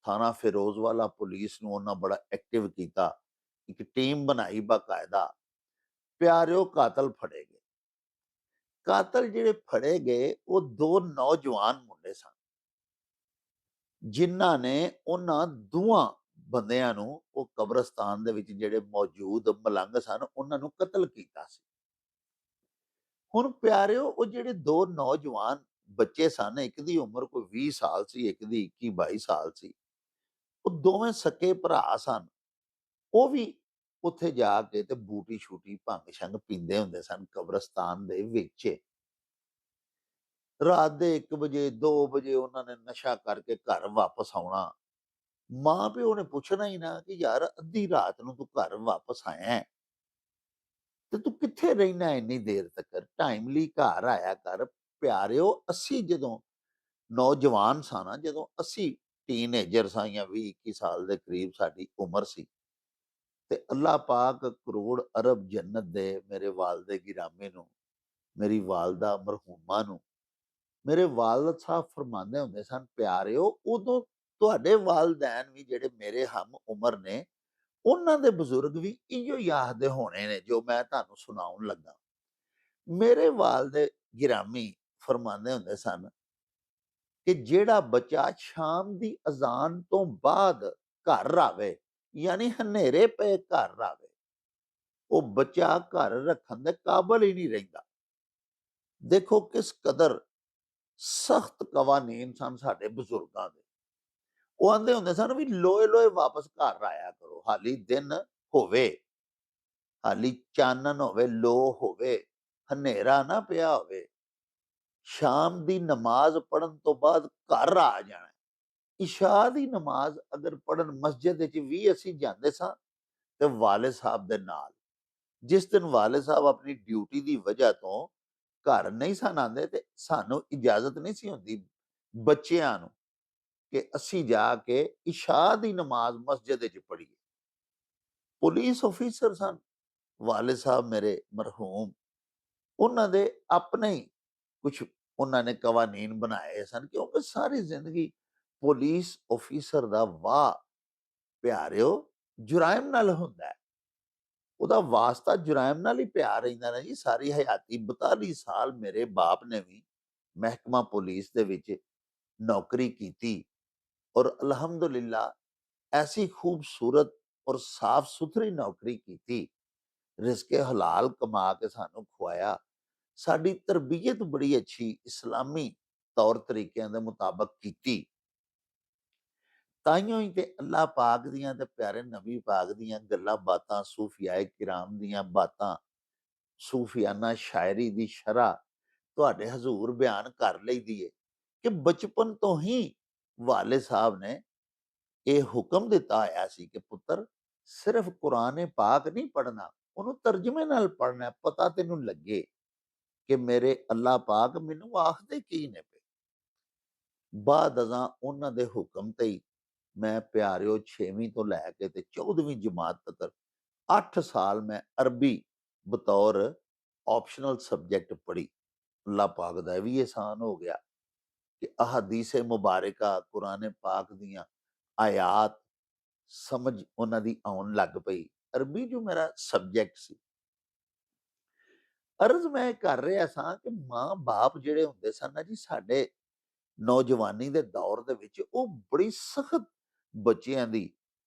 ਥਾਣਾ ਫਿਰੋਜ਼ਵਾਲਾ ਪੁਲਿਸ ਨੂੰ ਉਹਨਾਂ ਬੜਾ ਐਕਟਿਵ ਕੀਤਾ, ਇੱਕ ਟੀਮ ਬਣਾਈ ਬਾਕਾਇਦਾ। ਪਿਆਰਿਓ ਕਾਤਲ ਫੜੇ ਗਏ। ਕਾਤਲ ਜਿਹੜੇ ਫੜੇ ਗਏ ਉਹ 2 ਨੌਜਵਾਨ ਮੁੰਡੇ ਸਨ ਜਿਨ੍ਹਾਂ ਨੇ ਉਹਨਾਂ ਦੋਵਾਂ ਬੰਦਿਆਂ ਨੂੰ, ਉਹ ਕਬਰਸਤਾਨ ਦੇ ਵਿੱਚ ਜਿਹੜੇ ਮੌਜੂਦ ਮਲੰਗ ਸਨ, ਉਹਨਾਂ ਨੂੰ ਕਤਲ ਕੀਤਾ ਸੀ। ਹੁਣ ਪਿਆਰਿਓ ਉਹ ਜਿਹੜੇ 2 ਨੌਜਵਾਨ ਬੱਚੇ ਸਨ, ਇੱਕ ਦੀ ਉਮਰ ਕੋਈ 20 ਸਾਲ ਸੀ, ਇੱਕ ਦੀ 21 22 ਸਾਲ ਸੀ, ਉਹ ਦੋਵੇਂ ਸਕੇ ਭਰਾ ਸਨ। ਉਹ ਵੀ ਉੱਥੇ ਜਾ ਕੇ ਤੇ ਬੂਟੀ ਛੂਟੀ ਭੰਗ ਛੰਗ ਪੀਂਦੇ ਹੁੰਦੇ ਸਨ ਕਬਰਸਤਾਨ ਦੇ ਵਿੱਚ। ਰਾਤ ਦੇ 1 ਵਜੇ 2 ਵਜੇ ਉਹਨਾਂ ਨੇ ਨਸ਼ਾ ਕਰਕੇ ਘਰ ਵਾਪਸ ਆਉਣਾ। ਮਾਂ ਪਿਓ ਨੇ ਪੁੱਛਣਾ ਹੀ ਨਾ ਕਿ ਯਾਰ ਅੱਧੀ ਰਾਤ ਨੂੰ ਤੂੰ ਘਰ ਵਾਪਸ ਆਇਆ ਹੈ ਤੇ ਤੂੰ ਕਿੱਥੇ ਰਹਿਣਾ ਇੰਨੀ ਦੇਰ ਤੱਕ, ਟਾਈਮਲੀ ਘਰ ਆਇਆ ਕਰ। ਪਿਆਰਿਓ ਅਸੀਂ ਜਦੋਂ ਨੌਜਵਾਨ ਸਾਂ ਨਾ, ਜਦੋਂ ਅਸੀਂ ਟੀਨੇਜਰ ਸਾਂ ਜਾਂ 20 21 ਸਾਲ ਦੇ ਕਰੀਬ ਸਾਡੀ ਉਮਰ ਸੀ, ਤੇ ਅੱਲਾਹ ਪਾਕ ਕਰੋੜ ਅਰਬ ਜੰਨਤ ਦੇ ਮੇਰੇ ਵਾਲਦੇ ਗਿਰਾਮੀ ਨੂੰ, ਮੇਰੀ ਵਾਲਦਾ ਮਰਹੂਮਾ ਨੂੰ, ਮੇਰੇ ਵਾਲਦ ਸਾਹਿਬ ਫਰਮਾਉਂਦੇ ਹੁੰਦੇ ਸਨ, ਪਿਆਰਿਓ ਉਦੋਂ ਤੁਹਾਡੇ ਵਾਲਦੈਨ ਵੀ ਜਿਹੜੇ ਮੇਰੇ ਹਮ ਉਮਰ ਨੇ, ਉਹਨਾਂ ਦੇ ਬਜ਼ੁਰਗ ਵੀ ਇਹੋ ਹੀ ਆਖਦੇ ਹੋਣੇ ਨੇ ਜੋ ਮੈਂ ਤੁਹਾਨੂੰ ਸੁਣਾਉਣ ਲੱਗਾ। ਮੇਰੇ ਵਾਲਦੇ ਗਿਰਾਮੀ ਫਰਮਾਉਂਦੇ ਹੁੰਦੇ ਸਨ ਕਿ ਜਿਹੜਾ ਬੱਚਾ ਸ਼ਾਮ ਦੀ ਅਜ਼ਾਨ ਤੋਂ ਬਾਅਦ ਘਰ ਆਵੇ, ਯਾਨੀ ਹਨੇਰੇ ਪਏ ਘਰ ਆਵੇ, ਉਹ ਬੱਚਾ ਘਰ ਰੱਖਣ ਦੇ ਕਾਬਲ ਹੀ ਨਹੀਂ ਰਹਿੰਦਾ। ਦੇਖੋ ਕਿਸ ਕਦਰ ਸਖਤ ਕਵਾਨੀਨ ਸਨ ਸਾਡੇ ਬਜ਼ੁਰਗਾਂ ਦੇ। ਉਹ ਆਂਦੇ ਹੁੰਦੇ ਸਨ ਵੀ ਲੋਏ ਲੋਏ ਵਾਪਸ ਘਰ ਆਇਆ ਕਰੋ, ਹਾਲੀ ਦਿਨ ਹੋਵੇ, ਹਾਲੀ ਚਾਨਣ ਹੋਵੇ, ਲੋ ਹੋਵੇ, ਹਨੇਰਾ ਨਾ ਪਿਆ ਹੋਵੇ। ਸ਼ਾਮ ਦੀ ਨਮਾਜ਼ ਪੜ੍ਹਨ ਤੋਂ ਬਾਅਦ ਘਰ ਆ ਜਾਣਾ। ਇਸ਼ਾ ਦੀ ਨਮਾਜ਼ ਅਗਰ ਪੜ੍ਹਨ ਮਸਜਿਦ ਵਿੱਚ ਵੀ ਅਸੀਂ ਜਾਂਦੇ ਸਾਂ ਤੇ ਵਾਲਿਦ ਸਾਹਿਬ ਦੇ ਨਾਲ। ਜਿਸ ਦਿਨ ਵਾਲਿਦ ਸਾਹਿਬ ਆਪਣੀ ਡਿਊਟੀ ਦੀ ਵਜ੍ਹਾ ਤੋਂ ਘਰ ਨਹੀਂ ਸਨ ਆਉਂਦੇ ਤੇ ਸਾਨੂੰ ਇਜਾਜ਼ਤ ਨਹੀਂ ਸੀ ਹੁੰਦੀ ਬੱਚਿਆਂ ਨੂੰ ਕਿ ਅਸੀਂ ਜਾ ਕੇ ਇਸ਼ਾ ਦੀ ਨਮਾਜ਼ ਮਸਜਿਦ ਵਿੱਚ ਪੜ੍ਹੀਏ। ਪੁਲਿਸ ਆਫੀਸਰ ਸਨ ਵਾਲਿਦ ਸਾਹਿਬ ਮੇਰੇ ਮਰਹੂਮ, ਉਹਨਾਂ ਦੇ ਆਪਣੇ ਹੀ ਕੁਛ ਉਹਨਾਂ ਨੇ ਕਵਾਨੀਨ ਬਣਾਏ ਸਨ, ਕਿਉਂਕਿ ਸਾਰੀ ਜ਼ਿੰਦਗੀ ਪੁਲਿਸ ਆਫੀਸਰ ਦਾ ਵਾਹ ਪਿਆਰਿਓ ਜੁਰਾਇਮ ਨਾਲ ਹੁੰਦਾ ਹੈ। ਉਹਦਾ ਵਾਸਤਾ ਜੁਰਾਇਮ ਨਾਲ ਹੀ ਪਿਆ ਰਹਿੰਦਾ ਨਾ ਜੀ ਸਾਰੀ ਹਯਾਤੀ। 42 ਸਾਲ ਮੇਰੇ ਬਾਪ ਨੇ ਵੀ ਮਹਿਕਮਾ ਪੁਲਿਸ ਦੇ ਵਿੱਚ ਨੌਕਰੀ ਕੀਤੀ ਔਰ ਅਲਹਮਦੁਲਿਲਾ ਐਸੀ ਖੂਬਸੂਰਤ ਔਰ ਸਾਫ ਸੁਥਰੀ ਨੌਕਰੀ ਕੀਤੀ, ਰਿਜ਼ਕੇ ਹਲਾਲ ਕਮਾ ਕੇ ਸਾਨੂੰ ਖਵਾਇਆ। ਸਾਡੀ ਤਰਬੀਅਤ ਬੜੀ ਅੱਛੀ ਇਸਲਾਮੀ ਤੌਰ ਤਰੀਕਿਆਂ ਦੇ ਮੁਤਾਬਕ ਕੀਤੀ। ਤਾਈਓ ਹੀ ਤੇ ਅੱਲਾਹ ਪਾਕ ਦੀਆਂ ਤੇ ਪਿਆਰੇ ਨਬੀ ਪਾਕ ਦੀਆਂ ਗੱਲਾਂ ਬਾਤਾਂ, ਸੂਫੀਆਏ ਕਿਰਾਮ ਦੀਆਂ ਬਾਤਾਂ, ਸੂਫੀਆਨਾ ਸ਼ਾਇਰੀ ਦੀ ਸ਼ਰ੍ਹਾ ਤੁਹਾਡੇ ਹਜ਼ੂਰ ਬਿਆਨ ਕਰ ਲਈਦੀ ਏ ਕਿ ਬਚਪਨ ਤੋਂ ਹੀ ਵਾਲਿਦ ਸਾਹਿਬ ਨੇ ਇਹ ਹੁਕਮ ਦਿੱਤਾ ਹੋਇਆ ਸੀ ਕਿ ਪੁੱਤਰ ਸਿਰਫ ਕੁਰਾਨ ਪਾਕ ਨਹੀਂ ਪੜ੍ਹਨਾ, ਉਹਨੂੰ ਤਰਜਮੇ ਨਾਲ ਪੜ੍ਹਨਾ, ਪਤਾ ਤੈਨੂੰ ਲੱਗੇ ਕਿ ਮੇਰੇ ਅੱਲਾਹ ਪਾਕ ਮੈਨੂੰ ਆਖਦੇ ਕੀ ਨੇ ਪਏ। ਬਾਅਦ ਅਜ਼ਾਂ ਉਹਨਾਂ ਦੇ ਹੁਕਮ ਤੇ ਹੀ ਮੈਂ ਪਿਆਰਿਓ 6ਵੀਂ ਤੋਂ ਲੈ ਕੇ ਤੇ 14ਵੀਂ ਜਮਾਤ ਤੱਕ 8 ਸਾਲ ਮੈਂ ਅਰਬੀ ਬਤੌਰ ਆਪਸ਼ਨਲ ਸਬਜੈਕਟ ਪੜ੍ਹੀ। ਅੱਲਾਹ ਪਾਕ ਦਾ ਇਹ ਵੀ ਇਹਸਾਨ ਹੋ ਗਿਆ ਕਿ ਅਹਾਦੀਸ ਮੁਬਾਰਕਾ ਕੁਰਾਨ ਪਾਕ ਦੀਆਂ ਆਯਾਤ ਸਮਝ ਉਹਨਾਂ ਦੀ ਆਉਣ ਲੱਗ ਪਈ। ਅਰਬੀ ਜੋ ਮੇਰਾ ਸਬਜੈਕਟ ਸੀ। ਅਰਜ਼ ਮੈਂ ਕਰ ਰਿਹਾ ਸਾਂ ਕਿ ਮਾਂ ਬਾਪ ਜਿਹੜੇ ਹੁੰਦੇ ਸਨ ਨਾ ਜੀ ਸਾਡੇ ਨੌਜਵਾਨੀ ਦੇ ਦੌਰ ਦੇ ਵਿੱਚ, ਉਹ ਬੜੀ ਸਖਤ ਬੱਚਿਆਂ ਦੀ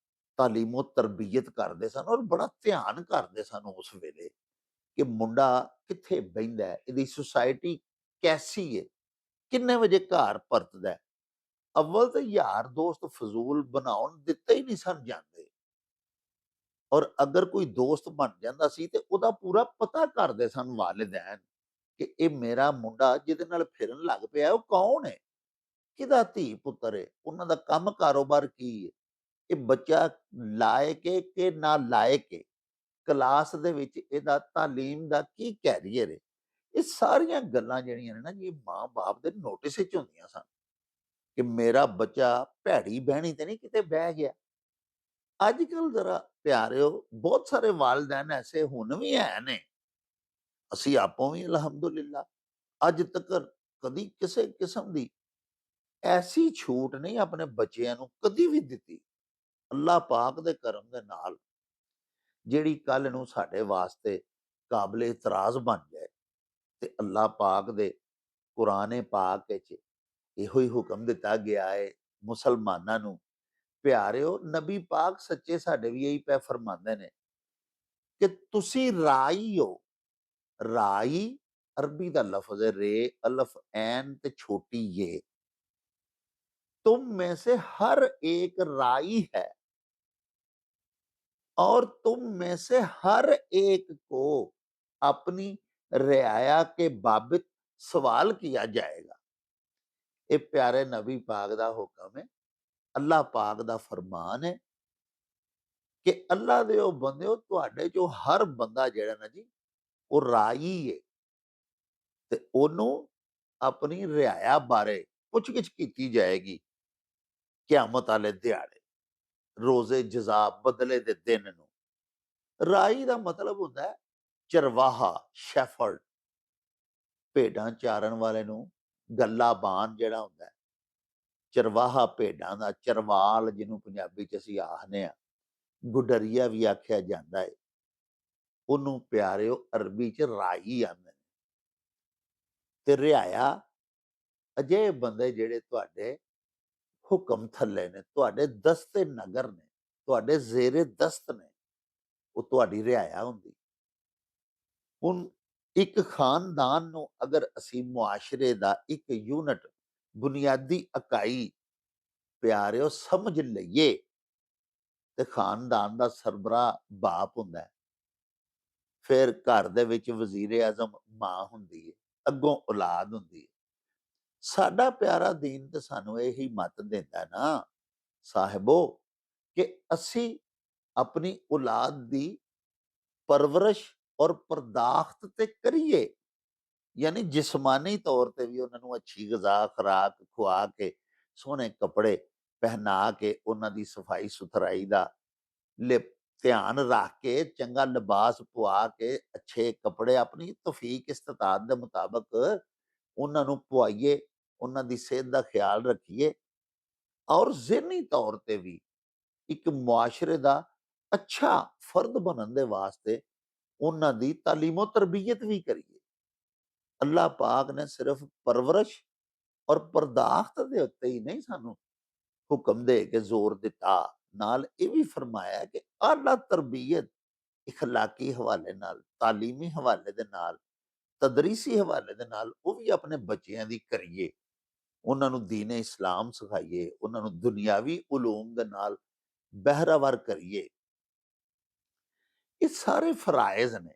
ਤਾਲੀਮੋ ਤਰਬੀਅਤ ਕਰਦੇ ਸਨ ਔਰ ਬੜਾ ਧਿਆਨ ਕਰਦੇ ਸਨ ਉਸ ਵੇਲੇ ਕਿ ਮੁੰਡਾ ਕਿੱਥੇ ਬਹਿੰਦਾ ਹੈ, ਇਹਦੀ ਸੁਸਾਇਟੀ ਕੈਸੀ ਹੈ, ਕਿੰਨੇ ਵਜੇ ਘਰ ਪਰਤਦਾ ਹੈ। ਅਵਲ ਤੇ ਯਾਰ ਦੋਸਤ ਫਜ਼ੂਲ ਬਣਾਉਣ ਦਿੱਤੇ ਹੀ ਨਹੀਂ ਸਨ ਜਾਂਦੇ, ਔਰ ਅਗਰ ਕੋਈ ਦੋਸਤ ਬਣ ਜਾਂਦਾ ਸੀ ਤੇ ਉਹਦਾ ਪੂਰਾ ਪਤਾ ਕਰਦੇ ਸਨ ਵਾਲਿਦੈਨ ਕਿ ਇਹ ਮੇਰਾ ਮੁੰਡਾ ਜਿਹਦੇ ਨਾਲ ਫਿਰਨ ਲੱਗ ਪਿਆ ਉਹ ਕੌਣ ਹੈ, ਕਿਹਦਾ ਧੀ ਪੁੱਤਰ ਹੈ, ਉਹਨਾਂ ਦਾ ਕੰਮ ਕਾਰੋਬਾਰ ਕੀ ਹੈ, ਇਹ ਬੱਚਾ ਲਾਇਕ ਹੈ ਕਿ ਨਾ ਲਾਇਕ ਹੈ, ਕਲਾਸ ਦੇ ਵਿੱਚ ਇਹਦਾ ਤਾਲੀਮ ਦਾ ਕੀ ਕੈਰੀਅਰ ਹੈ। ਇਹ ਸਾਰੀਆਂ ਗੱਲਾਂ ਜਿਹੜੀਆਂ ਨੇ ਨਾ ਜੀ ਮਾਂ ਬਾਪ ਦੇ ਨੋਟਿਸ ਵਿੱਚ ਹੁੰਦੀਆਂ ਸਨ ਕਿ ਮੇਰਾ ਬੱਚਾ ਭੈੜੀ ਬਹਿਣੀ ਤੇ ਨਹੀਂ ਕਿਤੇ ਬਹਿ ਗਿਆ। ਅੱਜ ਕੱਲ ਜਰਾ ਪਿਆਰਿਓ ਬਹੁਤ ਸਾਰੇ ਵਾਲਿदैन ਐਸੇ ਹੁਣ ਵੀ ਹੈ ਨੇ, ਅਸੀਂ ਆਪੋਂ ਵੀ ਅਲਹਮਦੁਲਿਲਾ ਅੱਜ ਤੱਕ ਕਦੀ ਕਿਸੇ ਕਿਸਮ ਦੀ ਐਸੀ ਛੂਟ ਨਹੀਂ ਆਪਣੇ ਬੱਚਿਆਂ ਨੂੰ ਕਦੀ ਵੀ ਦਿੱਤੀ। ਅੱਲਾਹ ਪਾਕ ਦੇ ਕਰਮ ਦੇ ਨਾਲ ਜਿਹੜੀ ਕੱਲ ਨੂੰ ਸਾਡੇ ਵਾਸਤੇ ਕਾਬਲੇ ਇਤਰਾਜ਼ ਬਣ ਜਾਏ ਤੇ ਅੱਲਾਹ ਪਾਕ ਦੇ ਕੁਰਾਨ ਪਾਕ ਵਿੱਚ ਇਹੋ ਹੀ ਹੁਕਮ ਦਿੱਤਾ ਗਿਆ ਹੈ ਮੁਸਲਮਾਨਾਂ ਨੂੰ। ਪਿਆਰਿਓ ਨਬੀ ਪਾਕ ਸੱਚੇ ਸਾਡੇ ਵੀ ਇਹੀ ਪੈ ਫਰਮਾਉਂਦੇ ਨੇ ਕਿ ਤੁਸੀਂ ਰਾਈ ਹੋ। ਰਾਈ अरबी का लफ्ज है, रे अल्फ ऐन ते छोटी ये। तुम में से हर एक राई है और तुम में से हर एक को अपनी रियाया के बाबत सवाल किया जाएगा। ये प्यारे नबी पाक दा हुक्म है, अल्लाह पाक दा फरमान है कि अल्लाह दे ओ बंदे तुहाडे चो हर बंदा जेड़ा ना जी वो राई है ਤੇ ਉਹਨੂੰ ਆਪਣੀ ਰਿਆਇਆ ਬਾਰੇ ਪੁੱਛਗਿੱਛ ਕੀਤੀ ਜਾਏਗੀ ਕਿਆਮਤ ਵਾਲੇ ਦਿਹਾੜੇ, ਰੋਜ਼ੇ ਜਜ਼ਾ ਬਦਲੇ ਦੇ ਦਿਨ ਨੂੰ। ਰਾਈ ਦਾ ਮਤਲਬ ਹੁੰਦਾ ਹੈ ਚਰਵਾਹਾ, ਸ਼ੈਫਰਡ, ਭੇਡਾਂ ਚਾਰਨ ਵਾਲੇ ਨੂੰ ਗੱਲਾਬਾਨ ਜਿਹੜਾ ਹੁੰਦਾ ਹੈ, ਚਰਵਾਹਾ ਭੇਡਾਂ ਦਾ, ਚਰਵਾਲ ਜਿਹਨੂੰ ਪੰਜਾਬੀ ਚ ਅਸੀਂ ਆਖਦੇ ਆ, ਗੁਡਰੀਆ ਵੀ ਆਖਿਆ ਜਾਂਦਾ ਹੈ, ਉਹਨੂੰ ਪਿਆਰਿਓ ਅਰਬੀ ਚ ਰਾਈ ਆਂਦੇ ਨੇ। ਤੇ ਰਿਆਇਆ ਅਜਿਹੇ ਬੰਦੇ ਜਿਹੜੇ ਤੁਹਾਡੇ ਹੁਕਮ ਥੱਲੇ ਨੇ, ਤੁਹਾਡੇ ਦਸਤੇ ਨਗਰ ਨੇ, ਤੁਹਾਡੇ ਜ਼ੇਰੇ ਦਸਤ ਨੇ, ਉਹ ਤੁਹਾਡੀ ਰਿਆਇਆ ਹੁੰਦੀ। ਹੁਣ ਇੱਕ ਖਾਨਦਾਨ ਨੂੰ ਅਗਰ ਅਸੀਂ ਮੁਆਸ਼ਰੇ ਦਾ ਇੱਕ ਯੂਨਿਟ, ਬੁਨਿਆਦੀ ਇਕਾਈ ਪਿਆਰਿਓ ਸਮਝ ਲਈਏ ਤੇ ਖਾਨਦਾਨ ਦਾ ਸਰਬਰਾਹ ਬਾਪ ਹੁੰਦਾ ਹੈ, ਫਿਰ ਘਰ ਦੇ ਵਿੱਚ ਵਜ਼ੀਰ ਆਜ਼ਮ ਮਾਂ ਹੁੰਦੀ ਹੈ, ਅੱਗੋਂ ਔਲਾਦ ਹੁੰਦੀ ਹੈ। ਸਾਡਾ ਪਿਆਰਾ ਦੀਨ ਤੇ ਸਾਨੂੰ ਇਹੀ ਮੱਤ ਦਿੰਦਾ ਨਾ ਸਾਹਿਬੋ ਕਿ ਅਸੀਂ ਆਪਣੀ ਔਲਾਦ ਦੀ ਪਰਵਰਿਸ਼ ਔਰ ਪਰਦਾਖਤ ਤੇ ਕਰੀਏ। ਯਾਨੀ ਜਿਸਮਾਨੀ ਤੌਰ ਤੇ ਵੀ ਉਹਨਾਂ ਨੂੰ ਅੱਛੀ ਗ਼ਜ਼ਾ, ਖੁਰਾਕ ਖਵਾ ਕੇ, ਸੋਹਣੇ ਕੱਪੜੇ ਪਹਿਨਾ ਕੇ, ਉਹਨਾਂ ਦੀ ਸਫਾਈ-ਸੁਥਰਾਈ ਦਾ ਲਿਪ ਧਿਆਨ ਰੱਖ ਕੇ, ਚੰਗਾ ਲਿਬਾਸ ਪਵਾ ਕੇ, ਅੱਛੇ ਕੱਪੜੇ ਆਪਣੀ ਤੌਫੀਕ ਇਸਤਤਾਅਤ ਦੇ ਮੁਤਾਬਕ ਉਹਨਾਂ ਨੂੰ ਪਵਾਈਏ, ਉਹਨਾਂ ਦੀ ਸਿਹਤ ਦਾ ਖਿਆਲ ਰੱਖੀਏ ਔਰ ਜ਼ਿਹਨੀ ਤੌਰ ਤੇ ਵੀ ਇੱਕ ਮੁਆਸ਼ਰੇ ਦਾ ਅੱਛਾ ਫਰਦ ਬਣਨ ਦੇ ਵਾਸਤੇ ਉਹਨਾਂ ਦੀ ਤਾਲੀਮੋ ਤਰਬੀਅਤ ਵੀ ਕਰੀਏ। ਅੱਲਾਹ ਪਾਕ ਨੇ ਸਿਰਫ ਪਰਵਰਿਸ਼ ਔਰ ਪਰਦਾਖਤ ਦੇ ਉੱਤੇ ਹੀ ਨਹੀਂ ਸਾਨੂੰ ਹੁਕਮ ਦੇ ਕੇ ਜ਼ੋਰ ਦਿੱਤਾ, ਨਾਲ ਇਹ ਵੀ ਫਰਮਾਇਆ ਕਿ ਆਲਾ ਤਰਬੀਅਤ ਇਖਲਾਕੀ ਹਵਾਲੇ ਨਾਲ, ਤਾਲੀਮੀ ਹਵਾਲੇ ਦੇ ਨਾਲ, ਤਦਰੀਸੀ ਹਵਾਲੇ ਦੇ ਨਾਲ ਉਹ ਵੀ ਆਪਣੇ ਬੱਚਿਆਂ ਦੀ ਕਰੀਏ। ਉਹਨਾਂ ਨੂੰ ਦੀਨ-ਏ ਇਸਲਾਮ ਸਿਖਾਈਏ, ਉਹਨਾਂ ਨੂੰ ਦੁਨਿਆਵੀ ਉਲੂਮ ਦੇ ਨਾਲ ਬਹਿਰਾਵਰ ਕਰੀਏ। ਇਹ ਸਾਰੇ ਫਰਾਇਜ਼ ਨੇ,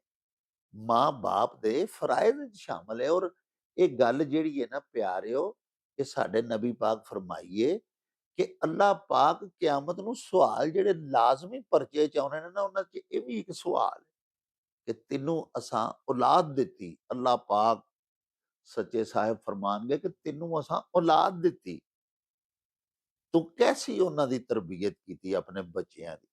ਮਾਂ-ਬਾਪ ਦੇ ਫਰਾਇਜ਼ ਵਿੱਚ ਸ਼ਾਮਲ ਹੈ। ਔਰ ਇਹ ਗੱਲ ਜਿਹੜੀ ਹੈ ਨਾ ਪਿਆਰਿਓ, ਇਹ ਸਾਡੇ ਨਬੀ ਪਾਕ ਫਰਮਾਈਏ ਕਿ ਅੱਲਾਹ ਪਾਕ ਕਿਆਮਤ ਨੂੰ ਸਵਾਲ ਜਿਹੜੇ ਲਾਜ਼ਮੀ ਪਰਚੇ ਚ ਆਉਣੇ ਨੇ ਨਾ, ਉਹਨਾਂ ਚ ਇਹ ਵੀ ਇੱਕ ਸਵਾਲ ਹੈ ਕਿ ਤੈਨੂੰ ਅਸਾਂ ਔਲਾਦ ਦਿੱਤੀ। ਅੱਲਾਹ ਪਾਕ ਸੱਚੇ ਸਾਹਿਬ ਫਰਮਾਨਗੇ ਕਿ ਤੈਨੂੰ ਅਸਾਂ ਔਲਾਦ ਦਿੱਤੀ, ਤੂੰ ਕੈਸੀ ਉਹਨਾਂ ਦੀ ਤਰਬੀਅਤ ਕੀਤੀ ਆਪਣੇ ਬੱਚਿਆਂ ਦੀ।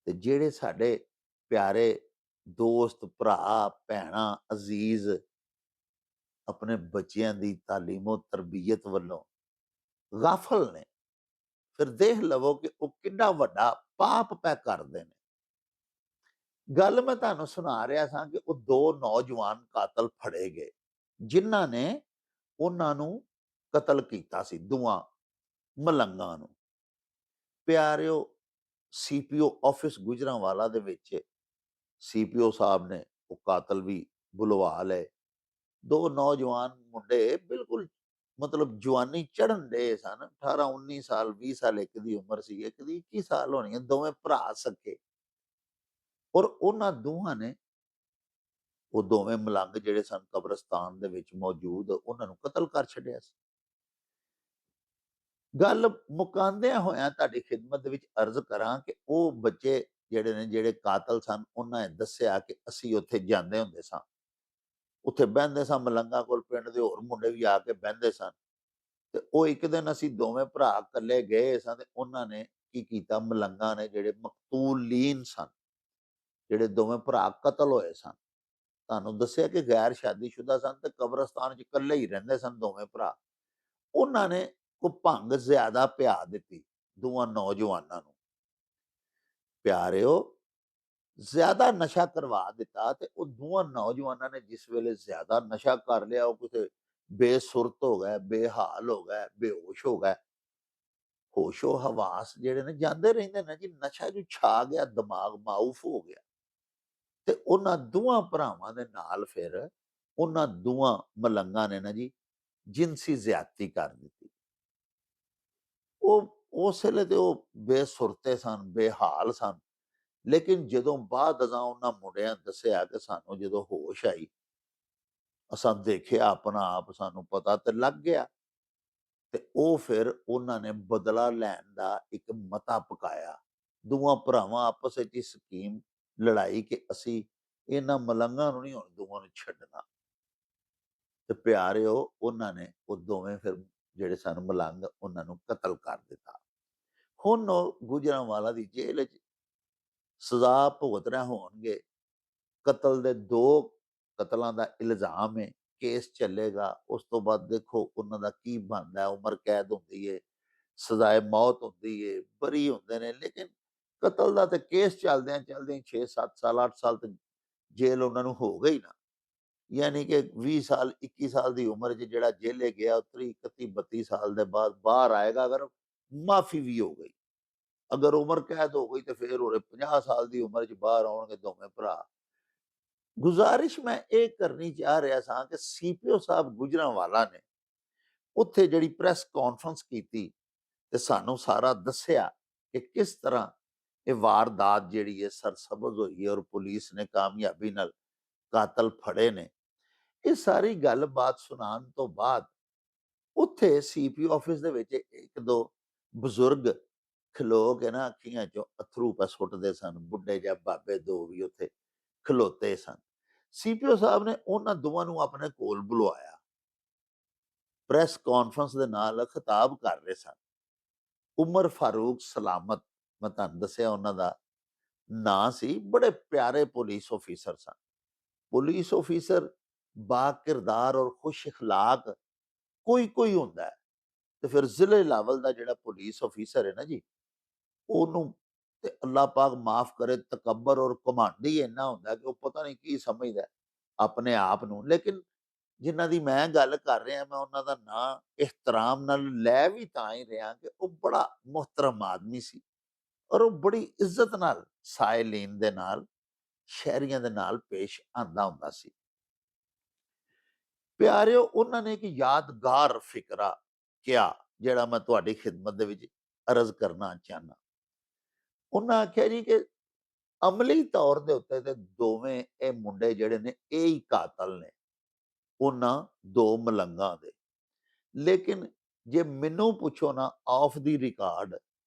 ਤੇ ਜਿਹੜੇ ਸਾਡੇ ਪਿਆਰੇ ਦੋਸਤ, ਭਰਾ, ਭੈਣਾਂ, ਅਜ਼ੀਜ਼ ਆਪਣੇ ਬੱਚਿਆਂ ਦੀ ਤਾਲੀਮੋ ਤਰਬੀਅਤ ਵੱਲੋਂ ਗਾਫਲ ਨੇ, ਫਿਰ ਦੇਖ ਲਵੋ ਕਿ ਉਹ ਕਿੰਨਾ ਵੱਡਾ ਪਾਪ ਪੈ ਕਰਦੇ ਨੇ। ਗੱਲ ਮੈਂ ਤੁਹਾਨੂੰ ਸੁਣਾ ਰਿਹਾ ਸਾਂ ਕਿ ਉਹ ਦੋ ਨੌਜਵਾਨ ਕਾਤਲ ਫੜੇ ਗਏ, ਜਿਨ੍ਹਾਂ ਨੇ ਉਹਨਾਂ ਨੂੰ ਕਤਲ ਕੀਤਾ ਸੀ, ਦੋਵਾਂ ਮਲੰਗਾਂ ਨੂੰ। ਪਿਆਰਿਓ, ਸੀਪੀਓ ਆਫਿਸ ਗੁਜਰਾਂਵਾਲਾ ਦੇ ਵਿੱਚ ਸੀਪੀਓ ਸਾਹਿਬ ਨੇ ਉਹ ਕਾਤਲ ਵੀ ਬੁਲਵਾ ਲਏ। ਦੋ ਨੌਜਵਾਨ ਮੁੰਡੇ ਬਿਲਕੁਲ ਮਤਲਬ ਜਵਾਨੀ ਚੜ੍ਹਨ ਦੇ ਸਨ, 18-19 ਸਾਲ, 20 ਸਾਲ ਇੱਕ ਦੀ ਉਮਰ ਸੀ, ਇੱਕ ਦੀ 21 ਸਾਲ ਹੋਣੀ ਹੈ, ਦੋਵੇਂ ਭਰਾ ਸਕੇ। ਔਰ ਉਹਨਾਂ ਦੋਹਾਂ ਨੇ ਉਹ ਦੋਵੇਂ ਮਲੰਗ ਜਿਹੜੇ ਸਨ ਕਬਰਸਤਾਨ ਦੇ ਵਿੱਚ ਮੌਜੂਦ, ਉਹਨਾਂ ਨੂੰ ਕਤਲ ਕਰ ਛੱਡਿਆ ਸੀ। ਗੱਲ ਮੁਕਾਉਂਦਿਆਂ ਹੋਇਆਂ ਤੁਹਾਡੀ ਖਿਦਮਤ ਦੇ ਵਿੱਚ ਅਰਜ਼ ਕਰਾਂ ਕਿ ਉਹ ਬੱਚੇ ਜਿਹੜੇ ਨੇ, ਜਿਹੜੇ ਕਾਤਲ ਸਨ, ਉਹਨਾਂ ਨੇ ਦੱਸਿਆ ਕਿ ਅਸੀਂ ਉੱਥੇ ਜਾਂਦੇ ਹੁੰਦੇ ਸਾਂ, ਉੱਥੇ ਬਹਿੰਦੇ ਸਾਂ ਮਲੰਗਾਂ ਕੋਲ, ਪਿੰਡ ਦੇ ਹੋਰ ਮੁੰਡੇ ਵੀ ਆ ਕੇ ਬਹਿੰਦੇ ਸਨ। ਤੇ ਉਹ ਇੱਕ ਦਿਨ ਅਸੀਂ ਦੋਵੇਂ ਭਰਾ ਇਕੱਲੇ ਗਏ ਸਾਂ, ਤੇ ਉਹਨਾਂ ਨੇ ਕੀ ਕੀਤਾ, ਮਲੰਗਾਂ ਨੇ ਜਿਹੜੇ ਮਕਤੂਲੀਨ ਸਨ, ਜਿਹੜੇ ਦੋਵੇਂ ਭਰਾ ਕਤਲ ਹੋਏ ਸਨ, ਤੁਹਾਨੂੰ ਦੱਸਿਆ ਕਿ ਗੈਰ ਸ਼ਾਦੀशुदा ਸਨ ਤੇ ਕਬਰਸਤਾਨ 'ਚ ਇਕੱਲੇ ਹੀ ਰਹਿੰਦੇ ਸਨ ਦੋਵੇਂ ਭਰਾ। ਉਹਨਾਂ ਨੇ ਉਹ ਭੰਗ ਜ਼ਿਆਦਾ ਪਿਆ ਦਿੱਤੀ ਦੋਵਾਂ ਨੌਜਵਾਨਾਂ ਨੂੰ। ਪਿਆਰਿਓ, ਜ਼ਿਆਦਾ ਨਸ਼ਾ ਕਰਵਾ ਦਿੱਤਾ ਤੇ ਉਹ ਦੋਵਾਂ ਨੌਜਵਾਨਾਂ ਨੇ ਜਿਸ ਵੇਲੇ ਜ਼ਿਆਦਾ ਨਸ਼ਾ ਕਰ ਲਿਆ, ਉਹ ਕਿਤੇ ਬੇਸੁਰਤ ਹੋ ਗਏ, ਬੇਹਾਲ ਹੋ ਗਏ, ਬੇਹੋਸ਼ ਹੋ ਗਏ। ਹੋਸ਼ੋ ਹਵਾਸ ਜਿਹੜੇ ਨੇ ਜਾਂਦੇ ਰਹਿੰਦੇ ਨੇ ਜੀ, ਨਸ਼ਾ ਜੋ ਛਾ ਗਿਆ, ਦਿਮਾਗ ਮਾਊਫ ਹੋ ਗਿਆ। ਤੇ ਉਹਨਾਂ ਦੋਵਾਂ ਭਰਾਵਾਂ ਦੇ ਨਾਲ ਫਿਰ ਉਹਨਾਂ ਦੋਵਾਂ ਮਲੰਗਾਂ ਨੇ ਨਾ ਜੀ ਜਿਨਸੀ ਜ਼ਿਆਦਤੀ ਕਰ ਦਿੱਤੀ। ਉਹ ਉਸ ਵੇਲੇ ਤੇ ਉਹ ਬੇਸੁਰਤੇ ਸਨ, ਬੇਹਾਲ ਸਨ। ਲੇਕਿਨ ਜਦੋਂ ਬਾਅਦ ਅਜ਼ਾਂ ਉਹਨਾਂ ਮੁੰਡਿਆਂ ਦੱਸਿਆ ਕਿ ਸਾਨੂੰ ਜਦੋਂ ਹੋਸ਼ ਆਈ, ਅਸਾਂ ਦੇਖਿਆ ਆਪਣਾ ਆਪ, ਸਾਨੂੰ ਪਤਾ ਤੇ ਲੱਗ ਗਿਆ। ਤੇ ਉਹ ਫਿਰ ਉਹਨਾਂ ਨੇ ਬਦਲਾ ਲੈਣ ਦਾ ਇੱਕ ਮਤਾ ਪਕਾਇਆ। ਦੋਵਾਂ ਭਰਾਵਾਂ ਆਪਸ ਵਿੱਚ ਹੀ ਸਕੀਮ ਲੜਾਈ ਕਿ ਅਸੀਂ ਇਹਨਾਂ ਮਲੰਗਾਂ ਨੂੰ ਨਹੀਂ ਹੁਣ ਦੋਵਾਂ ਨੂੰ ਛੱਡਣਾ। ਤੇ ਪਿਆਰਿਓ, ਉਹਨਾਂ ਨੇ ਉਹ ਦੋਵੇਂ ਫਿਰ ਜਿਹੜੇ ਸਨ ਮਲੰਗ, ਉਹਨਾਂ ਨੂੰ ਕਤਲ ਕਰ ਦਿੱਤਾ। ਹੁਣ ਉਹ ਗੁਜਰਾਂਵਾਲਾ ਦੀ ਜੇਲ੍ਹ 'ਚ ਸਜ਼ਾ ਭੁਗਤ ਰਹੇ ਹੋਣਗੇ। ਕਤਲ ਦੇ 2 ਕਤਲਾਂ ਦਾ ਇਲਜ਼ਾਮ ਹੈ, ਕੇਸ ਚੱਲੇਗਾ। ਉਸ ਤੋਂ ਬਾਅਦ ਦੇਖੋ ਉਹਨਾਂ ਦਾ ਕੀ ਬਣਦਾ ਹੈ, ਉਮਰ ਕੈਦ ਹੁੰਦੀ ਹੈ, ਸਜ਼ਾਏ ਮੌਤ ਹੁੰਦੀ ਹੈ, ਬਰੀ ਹੁੰਦੇ ਨੇ। ਲੇਕਿਨ ਕਤਲ ਦਾ ਤੇ ਕੇਸ ਚੱਲਦਿਆਂ ਚੱਲਦਿਆਂ 6-7 ਸਾਲ, 8 ਸਾਲ ਤੱਕ ਜੇਲ੍ਹ ਉਹਨਾਂ ਨੂੰ ਹੋ ਗਈ ਨਾ। ਯਾਨੀ ਕਿ 20 ਸਾਲ, 21 ਸਾਲ ਦੀ ਉਮਰ 'ਚ ਜਿਹੜਾ ਜੇਲੇ ਗਿਆ, 31-32 ਸਾਲ ਦੇ ਬਾਅਦ ਬਾਹਰ ਆਏਗਾ, ਅਗਰ ਮਾਫੀ ਵੀ ਹੋ ਗਈ। ਅਗਰ ਉਮਰ ਕੈਦ ਹੋ ਗਈ ਤੇ ਫਿਰ ਉਹਦੇ 50 ਸਾਲ ਦੀ ਉਮਰ 'ਚ ਬਾਹਰ ਆਉਣਗੇ ਦੋਵੇਂ ਭਰਾ। ਗੁਜ਼ਾਰਿਸ਼ ਮੈਂ ਇਹ ਕਰਨੀ ਚਾਹ ਰਿਹਾ ਸਾਂ ਕਿ ਸੀਪੀਓ ਸਾਹਿਬ ਗੁਜਰਾਂਵਾਲਾ ਨੇ ਉੱਥੇ ਜਿਹੜੀ ਪ੍ਰੈਸ ਕਾਨਫਰੰਸ ਕੀਤੀ ਤੇ ਸਾਨੂੰ ਸਾਰਾ ਦੱਸਿਆ ਕਿ ਕਿਸ ਤਰ੍ਹਾਂ ਇਹ ਵਾਰਦਾਤ ਜਿਹੜੀ ਹੈ ਸਰਸਬਜ਼ ਹੋਈ ਹੈ ਔਰ ਪੁਲਿਸ ਨੇ ਕਾਮਯਾਬੀ ਨਾਲ ਕਾਤਲ ਫੜੇ ਨੇ। ਇਹ ਸਾਰੀ ਗੱਲਬਾਤ ਸੁਣਾਉਣ ਤੋਂ ਬਾਅਦ ਉੱਥੇ ਸੀਪੀਓ ਆਫਿਸ ਦੇ ਵਿੱਚ 1-2 ਬਜ਼ੁਰਗ ਖਲੋ ਕੇ ਨਾ ਅੱਖੀਆਂ ਚੋਂ ਅਥਰੂ ਪਾ ਸੁੱਟਦੇ ਸਨ। ਬੁੱਢੇ ਜਿਹੇ ਬਾਬੇ 2 ਵੀ ਉੱਥੇ ਖਲੋਤੇ ਸਨ। ਸੀਪੀਓ ਸਾਹਿਬ ਨੇ ਉਹਨਾਂ ਦੋਵਾਂ ਨੂੰ ਆਪਣੇ ਕੋਲ ਬੁਲਵਾਇਆ। ਪ੍ਰੈਸ ਕਾਨਫਰੰਸ ਦੇ ਨਾਲ ਖਿਤਾਬ ਕਰ ਰਹੇ ਸਨ। ਉਮਰ ਫਾਰੂਕ ਸਲਾਮਤ, ਮੈਂ ਤੁਹਾਨੂੰ ਦੱਸਿਆ ਉਹਨਾਂ ਦਾ ਨਾਂ ਸੀ। ਬੜੇ ਪਿਆਰੇ ਪੁਲਿਸ ਆਫਿਸਰ ਸਨ। ਪੁਲਿਸ ਆਫਿਸਰ ਬਾਕਿਰਦਾਰ ਔਰ ਖੁਸ਼ ਅਖਲਾਕ ਕੋਈ ਹੁੰਦਾ ਹੈ, ਤੇ ਫਿਰ ਜ਼ਿਲ੍ਹੇ ਲੈਵਲ ਦਾ ਜਿਹੜਾ ਪੁਲਿਸ ਆਫਿਸਰ ਹੈ ਨਾ ਜੀ, ਉਹਨੂੰ ਤੇ ਅੱਲਾਹ ਪਾਕ ਮਾਫ ਕਰੇ, ਤਕੱਬਰ ਔਰ ਘਮੰਡ ਹੀ ਇੰਨਾ ਹੁੰਦਾ ਕਿ ਉਹ ਪਤਾ ਨਹੀਂ ਕੀ ਸਮਝਦਾ ਹੈ ਆਪਣੇ ਆਪ ਨੂੰ। ਲੇਕਿਨ ਜਿਨ੍ਹਾਂ ਦੀ ਮੈਂ ਗੱਲ ਕਰ ਰਿਹਾ, ਮੈਂ ਉਹਨਾਂ ਦਾ ਨਾਂ ਇਹਤਰਾਮ ਨਾਲ ਲੈ ਵੀ ਤਾਂ ਹੀ ਰਿਹਾ ਕਿ ਉਹ ਬੜਾ ਮੁਹਤਰਮ ਆਦਮੀ ਸੀ, ਔਰ ਉਹ ਬੜੀ ਇੱਜ਼ਤ ਨਾਲ ਸਾਇਲੀਨ ਦੇ ਨਾਲ, ਸ਼ਹਿਰੀਆਂ ਦੇ ਨਾਲ ਪੇਸ਼ ਆਂਦਾ ਹੁੰਦਾ ਸੀ। ਪਿਆਰਿਓ, ਉਹਨਾਂ ਨੇ ਇੱਕ ਯਾਦਗਾਰ ਫਿਕਰਾ ਕਿਹਾ, ਜਿਹੜਾ ਮੈਂ ਤੁਹਾਡੀ ਖਿਦਮਤ ਦੇ ਵਿੱਚ ਅਰਜ਼ ਕਰਨਾ ਚਾਹੁੰਦਾ। ਉਹਨਾਂ ਆਖਿਆ ਜੀ ਕਿ ਅਮਲੀ ਤੌਰ ਦੇ ਉੱਤੇ ਤੇ ਦੋਵੇਂ ਇਹ ਮੁੰਡੇ ਜਿਹੜੇ ਨੇ ਇਹ ਹੀ ਕਾਤਲ ਨੇ, ਉਹਨਾਂ 2 ਮਲੰਗਾਂ ਦੇ। ਲੇਕਿਨ ਜੇ ਮੈਨੂੰ ਪੁੱਛੋ ਨਾ ਆਫ ਦੀ ਰਿਕਾਰਡ,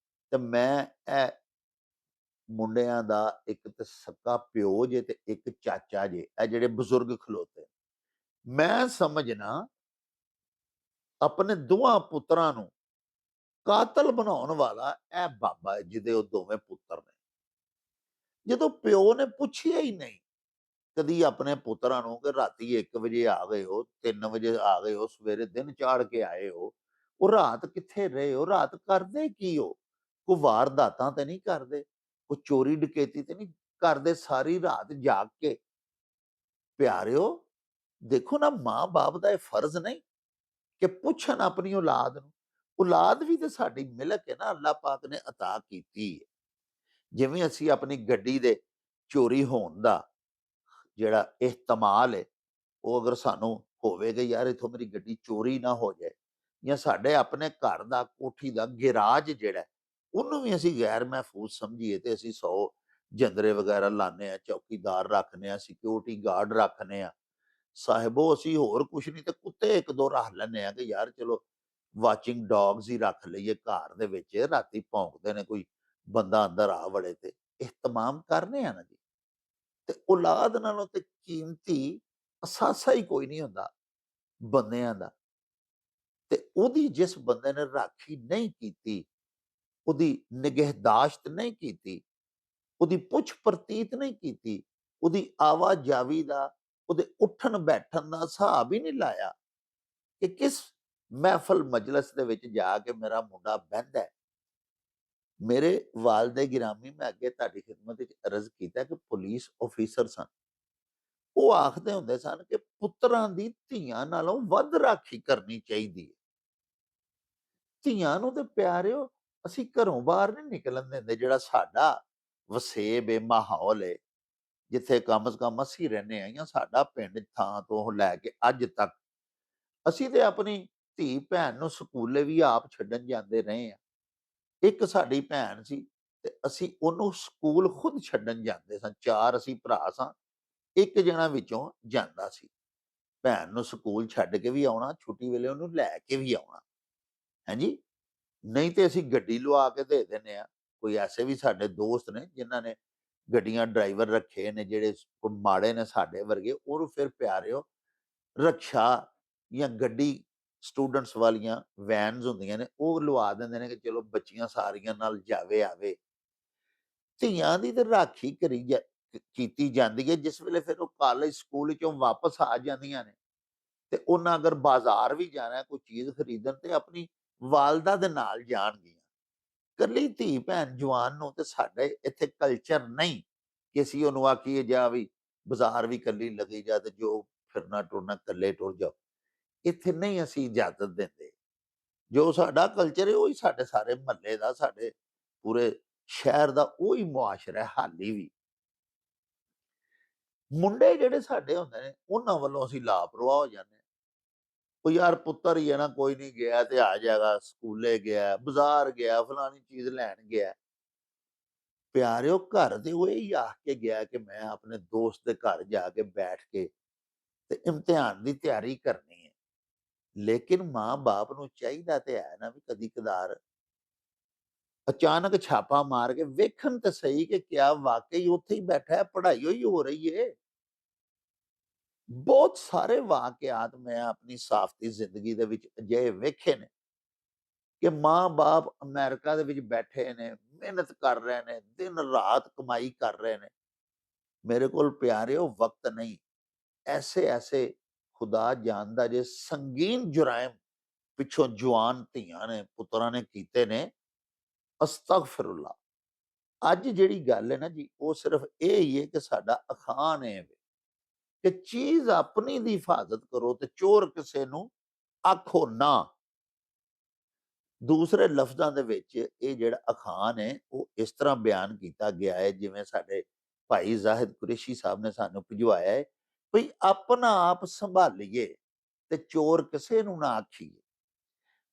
ਤੇ ਮੈਂ ਇਹ ਮੁੰਡਿਆਂ ਦਾ ਇੱਕ ਤੇ ਸਕਾ ਪਿਓ ਜੇ ਤੇ ਇੱਕ ਚਾਚਾ ਜੇ, ਇਹ ਜਿਹੜੇ ਬਜ਼ੁਰਗ ਖਲੋਤੇ, ਮੈਂ ਸਮਝਣਾ ਆਪਣੇ ਦੋਵਾਂ ਪੁੱਤਰਾਂ ਨੂੰ ਕਾਤਲ ਬਣਾਉਣ ਵਾਲਾ ਇਹ ਬਾਬਾ ਹੈ, ਜਿਹਦੇ ਉਹ ਦੋਵੇਂ ਪੁੱਤਰ ਨੇ। ਜਦੋਂ ਪਿਓ ਨੇ ਪੁੱਛਿਆ ਹੀ ਨਹੀਂ ਕਦੀ ਆਪਣੇ ਪੁੱਤਰਾਂ ਨੂੰ ਕਿ ਰਾਤੀ 1 ਵਜੇ ਆ ਗਏ ਹੋ, 3 ਵਜੇ ਆ ਗਏ ਹੋ, ਸਵੇਰੇ ਦਿਨ ਚਾੜ ਕੇ ਆਏ ਹੋ, ਉਹ ਰਾਤ ਕਿੱਥੇ ਰਹੇ ਹੋ, ਰਾਤ ਕਰਦੇ ਕੀ ਹੋ, ਕੋਈ ਵਾਰਦਾਤਾਂ ਤੇ ਨਹੀਂ ਕਰਦੇ, ਕੋਈ ਚੋਰੀ ਡਕੈਤੀ ਤੇ ਨਹੀਂ ਕਰਦੇ, ਸਾਰੀ ਰਾਤ ਜਾਗ ਕੇ। ਪਿਆਰਿਓ, ਦੇਖੋ ਨਾ, ਮਾਂ ਬਾਪ ਦਾ ਇਹ ਫਰਜ਼ ਨਹੀਂ ਕਿ ਪੁੱਛਣ ਆਪਣੀ ਔਲਾਦ ਨੂੰ। ਔਲਾਦ ਵੀ ਤੇ ਸਾਡੀ ਮਿਲਕ ਹੈ ਨਾ, ਅੱਲਾਹ ਪਾਕ ਨੇ ਅਤਾ ਕੀਤੀ ਹੈ। ਜਿਵੇਂ ਅਸੀਂ ਆਪਣੀ ਗੱਡੀ ਦੇ ਚੋਰੀ ਹੋਣ ਦਾ ਜਿਹੜਾ ਇਹਤਮਾਲ ਹੈ, ਉਹ ਅਗਰ ਸਾਨੂੰ ਹੋਵੇ ਕਿ ਯਾਰ ਇੱਥੋਂ ਮੇਰੀ ਗੱਡੀ ਚੋਰੀ ਨਾ ਹੋ ਜਾਏ, ਜਾਂ ਸਾਡੇ ਆਪਣੇ ਘਰ ਦਾ ਕੋਠੀ ਦਾ ਗਿਰਾਜ ਜਿਹੜਾ ਉਹਨੂੰ ਵੀ ਅਸੀਂ ਗੈਰ ਮਹਿਫੂਜ਼ ਸਮਝੀਏ, ਤੇ ਅਸੀਂ 100 ਜੰਦਰੇ ਵਗੈਰਾ ਲਾਉਂਦੇ ਹਾਂ, ਚੌਕੀਦਾਰ ਰੱਖਦੇ ਹਾਂ, ਸਿਕਿਉਰਿਟੀ ਗਾਰਡ ਰੱਖਦੇ ਹਾਂ। ਸਾਹਿਬੋ, ਅਸੀਂ ਹੋਰ ਕੁਛ ਨਹੀਂ ਤੇ ਕੁੱਤੇ 1-2 ਰੱਖ ਲੈਂਦੇ ਹਾਂ ਕਿ ਯਾਰ ਚਲੋ ਵਾਚਿੰਗ ਡੌਗਸ ਹੀ ਰੱਖ ਲਈਏ ਘਰ ਦੇ ਵਿੱਚ, ਰਾਤੀ ਭੌਂਕਦੇ ਨੇ, ਕੋਈ ਬੰਦਾ ਅੰਦਰ ਆ ਵੜੇ ਤੇ ਇhtਮਾਮ ਕਰਨੇ ਆ ਨਾ ਜੀ। ਤੇ ਔਲਾਦ ਨਾਲੋਂ ਤੇ ਕੀਮਤੀ ਅਸਾਸਾ ਹੀ ਕੋਈ ਨਹੀਂ ਹੁੰਦਾ ਬੰਦਿਆਂ ਦਾ। ਤੇ ਉਹਦੀ ਜਿਸ ਬੰਦੇ ਨੇ ਰਾਖੀ ਨਹੀਂ ਕੀਤੀ, ਉਹਦੀ ਨਿਗਹਿਦਾਸ਼ਤ ਨਹੀਂ ਕੀਤੀ, ਉਹਦੀ ਪੁੱਛ ਪ੍ਰਤੀਤ ਨਹੀਂ ਕੀਤੀ, ਉਹਦੀ ਆਵਾਜਾਵੀ ਦਾ, ਉਹਦੇ ਉੱਠਣ ਬੈਠਣ ਦਾ ਹਿਸਾਬ ਹੀ ਨਹੀਂ ਲਾਇਆ ਕਿ ਕਿਸ ਮਹਿਫਲ ਮਜਲਿਸ ਦੇ ਵਿੱਚ ਜਾ ਕੇ ਮੇਰਾ ਮੁੰਡਾ ਬਹਿੰਦਾ ਹੈ। ਮੇਰੇ ਵਾਲਦੇ ਗਿਰਾਮੀ, ਮੈਂ ਅੱਗੇ ਤੁਹਾਡੀ ਖਿਦਮਤ ਵਿੱਚ ਅਰਜ਼ ਕੀਤਾ ਕਿ ਪੁਲਿਸ ਆਫਿਸਰ ਸਨ। ਉਹ ਆਖਦੇ ਹੁੰਦੇ ਸਨ ਕਿ ਪੁੱਤਰਾਂ ਦੀ ਧੀਆਂ ਨਾਲੋਂ ਵੱਧ ਰਾਖੀ ਕਰਨੀ ਚਾਹੀਦੀ ਹੈ। ਧੀਆਂ ਨੂੰ ਤੇ ਪਿਆਰਿਓ ਅਸੀਂ ਘਰੋਂ ਬਾਹਰ ਨਹੀਂ ਨਿਕਲਣ ਦਿੰਦੇ। ਜਿਹੜਾ ਸਾਡਾ ਵਸੇਬ ਏ, ਮਾਹੌਲ ਏ, ਜਿੱਥੇ ਕਮ ਸੇ ਕਮ ਅਸੀਂ ਰਹਿੰਦੇ ਹਾਂ, ਜਾਂ ਸਾਡਾ ਪਿੰਡ ਥਾਂ ਤੋਂ ਲੈ ਕੇ ਅੱਜ ਤੱਕ, ਅਸੀਂ ਤੇ ਆਪਣੀ ਧੀ ਭੈਣ ਨੂੰ ਸਕੂਲੇ ਵੀ ਆਪ ਛੱਡਣ ਜਾਂਦੇ ਰਹੇ ਹਾਂ। ਇੱਕ ਸਾਡੀ ਭੈਣ ਸੀ ਤੇ ਅਸੀਂ ਉਹਨੂੰ ਸਕੂਲ ਖੁਦ ਛੱਡਣ ਜਾਂਦੇ ਸਾਂ। 4 ਅਸੀਂ ਭਰਾ ਸਾਂ, ਇੱਕ ਜਣਾ ਵਿੱਚੋਂ ਜਾਂਦਾ ਸੀ। ਭੈਣ ਨੂੰ ਸਕੂਲ ਛੱਡ ਕੇ ਵੀ ਆਉਣਾ, ਛੁੱਟੀ ਵੇਲੇ ਉਹਨੂੰ ਲੈ ਕੇ ਵੀ ਆਉਣਾ, ਹਾਂਜੀ। ਨਹੀਂ ਤੇ ਅਸੀਂ ਗੱਡੀ ਲਵਾ ਕੇ ਦੇ ਦਿੰਦੇ ਆ। ਕੋਈ ਐਸੇ ਵੀ ਸਾਡੇ ਦੋਸਤ ਨੇ ਜਿਨ੍ਹਾਂ ਨੇ ਗੱਡੀਆਂ ਡਰਾਈਵਰ ਰੱਖੇ ਨੇ, ਜਿਹੜੇ ਕੋਈ ਮਾੜੇ ਨੇ ਸਾਡੇ ਵਰਗੇ, ਉਹਨੂੰ ਫਿਰ ਪਿਆਰਿਓ ਰਕਸ਼ਾ ਜਾਂ ਗੱਡੀ, ਸਟੂਡੈਂਟਸ ਵਾਲੀਆਂ ਵੈਨਸ ਹੁੰਦੀਆਂ ਨੇ, ਉਹ ਲਵਾ ਦਿੰਦੇ ਨੇ ਕਿ ਚਲੋ ਬੱਚੀਆਂ ਸਾਰੀਆਂ ਨਾਲ ਜਾਵੇ ਆਵੇ। ਧੀਆਂ ਦੀ ਤੇ ਰਾਖੀ ਕੀਤੀ ਜਾਂਦੀ ਹੈ। ਜਿਸ ਵੇਲੇ ਫਿਰ ਉਹ ਕਾਲਜ ਸਕੂਲ ਚੋਂ ਵਾਪਸ ਆ ਜਾਂਦੀਆਂ ਨੇ, ਤੇ ਉਹਨਾਂ ਅਗਰ ਬਾਜ਼ਾਰ ਵੀ ਜਾਣਾ ਕੋਈ ਚੀਜ਼ ਖਰੀਦਣ, ਤੇ ਆਪਣੀ ਵਾਲਦਾ ਦੇ ਨਾਲ ਜਾਣਗੀਆਂ। ਕੱਲੀ ਧੀ ਭੈਣ ਜਵਾਨ ਨੂੰ ਤੇ ਸਾਡੇ ਇੱਥੇ ਕਲਚਰ ਨਹੀਂ ਕਿ ਅਸੀਂ ਉਹਨੂੰ ਆਖੀਏ ਜਾ ਵੀ ਬਾਜ਼ਾਰ ਵੀ ਕੱਲੀ ਲੱਗੀ ਜਾ, ਤੇ ਜੋ ਫਿਰਨਾ ਟੁਰਨਾ ਇਕੱਲੇ ਟੁਰ ਜਾਓ। ਇੱਥੇ ਨਹੀਂ ਅਸੀਂ ਇਜਾਜ਼ਤ ਦਿੰਦੇ। ਜੋ ਸਾਡਾ ਕਲਚਰ ਹੈ ਉਹੀ ਸਾਡੇ ਸਾਰੇ ਮਹੱਲੇ ਦਾ, ਸਾਡੇ ਪੂਰੇ ਸ਼ਹਿਰ ਦਾ ਉਹੀ ਮੁਆਸ਼ਰਾ ਹੈ ਹਾਲੀ ਵੀ। ਮੁੰਡੇ ਜਿਹੜੇ ਸਾਡੇ ਹੁੰਦੇ ਨੇ, ਉਹਨਾਂ ਵੱਲੋਂ ਅਸੀਂ ਲਾਪਰਵਾਹ ਹੋ ਜਾਂਦੇ ਹਾਂ। ਉਹ ਯਾਰ ਪੁੱਤਰ ਹੀ ਹੈ ਨਾ, ਕੋਈ ਨਹੀਂ, ਗਿਆ ਤੇ ਆ ਜਾਏਗਾ, ਸਕੂਲੇ ਗਿਆ, ਬਾਜ਼ਾਰ ਗਿਆ, ਫਲਾਣੀ ਚੀਜ਼ ਲੈਣ ਗਿਆ। ਪਿਆਰਿਓ, ਘਰ ਦੇ ਉਹ ਇਹੀ ਆਖ ਕੇ ਗਿਆ ਕਿ ਮੈਂ ਆਪਣੇ ਦੋਸਤ ਦੇ ਘਰ ਜਾ ਕੇ ਬੈਠ ਕੇ ਤੇ ਇਮਤਿਹਾਨ ਦੀ ਤਿਆਰੀ ਕਰਨੀ ਹੈ। ਲੇਕਿਨ ਮਾਂ ਬਾਪ ਨੂੰ ਚਾਹੀਦਾ ਤੇ ਹੈ ਨਾ ਵੀ ਕਦੀ ਕਦਾਰ ਅਚਾਨਕ ਛਾਪਾ ਮਾਰ ਕੇ ਵੇਖਣ ਤੇ ਸਹੀ ਕਿ ਕਿਆ ਵਾਕਈ ਉੱਥੇ ਹੀ ਬੈਠਾ ਹੈ, ਪੜ੍ਹਾਈ ਹੋਈ ਹੋ ਰਹੀ ਏ। ਬਹੁਤ ਸਾਰੇ ਵਾਕਿਆਤ ਮੈਂ ਆਪਣੀ ਸਾਫ਼ਤੀ ਜ਼ਿੰਦਗੀ ਦੇ ਵਿੱਚ ਅਜਿਹੇ ਵੇਖੇ ਨੇ ਕਿ ਮਾਂ-ਬਾਪ ਅਮਰੀਕਾ ਦੇ ਵਿੱਚ ਬੈਠੇ ਨੇ, ਮਿਹਨਤ ਕਰ ਰਹੇ ਨੇ, ਦਿਨ-ਰਾਤ ਕਮਾਈ ਕਰ ਰਹੇ ਨੇ। ਮੇਰੇ ਕੋਲ ਪਿਆਰਿਓ ਵਕਤ ਨਹੀਂ। ਐਸੇ-ਐਸੇ ਖੁਦਾ ਜਾਣਦਾ ਜੇ ਸੰਗੀਨ ਜੁਰਾਇਮ ਪਿੱਛੋਂ ਜਵਾਨ ਧੀਆਂ ਨੇ, ਪੁੱਤਰਾਂ ਨੇ ਕੀਤੇ ਨੇ, ਅਸਤਗਫਿਰੁੱਲਾ। ਅੱਜ ਜਿਹੜੀ ਗੱਲ ਹੈ ਨਾ ਜੀ, ਉਹ ਸਿਰਫ ਇਹ ਹੀ ਹੈ ਕਿ ਸਾਡਾ ਅਖਾਣ ਇਹ ਵੇ ਕਿ ਚੀਜ਼ ਆਪਣੀ ਦੀ ਹਿਫਾਜ਼ਤ ਕਰੋ ਤੇ ਚੋਰ ਕਿਸੇ ਨੂੰ ਆਖੋ ਨਾ। ਦੂਸਰੇ ਲਫ਼ਜ਼ਾਂ ਦੇ ਵਿੱਚ ਇਹ ਜਿਹੜਾ ਅਖਾਣ ਹੈ, ਉਹ ਇਸ ਤਰ੍ਹਾਂ ਬਿਆਨ ਕੀਤਾ ਗਿਆ ਹੈ, ਜਿਵੇਂ ਸਾਡੇ ਭਾਈ ਜ਼ਾਹਿਦ ਕੁਰੈਸ਼ੀ ਸਾਹਿਬ ਨੇ ਸਾਨੂੰ ਭਿਜਵਾਇਆ ਹੈ, ਵੀ ਆਪਣਾ ਆਪ ਸੰਭਾਲੀਏ ਤੇ ਚੋਰ ਕਿਸੇ ਨੂੰ ਨਾ ਆਖੀਏ।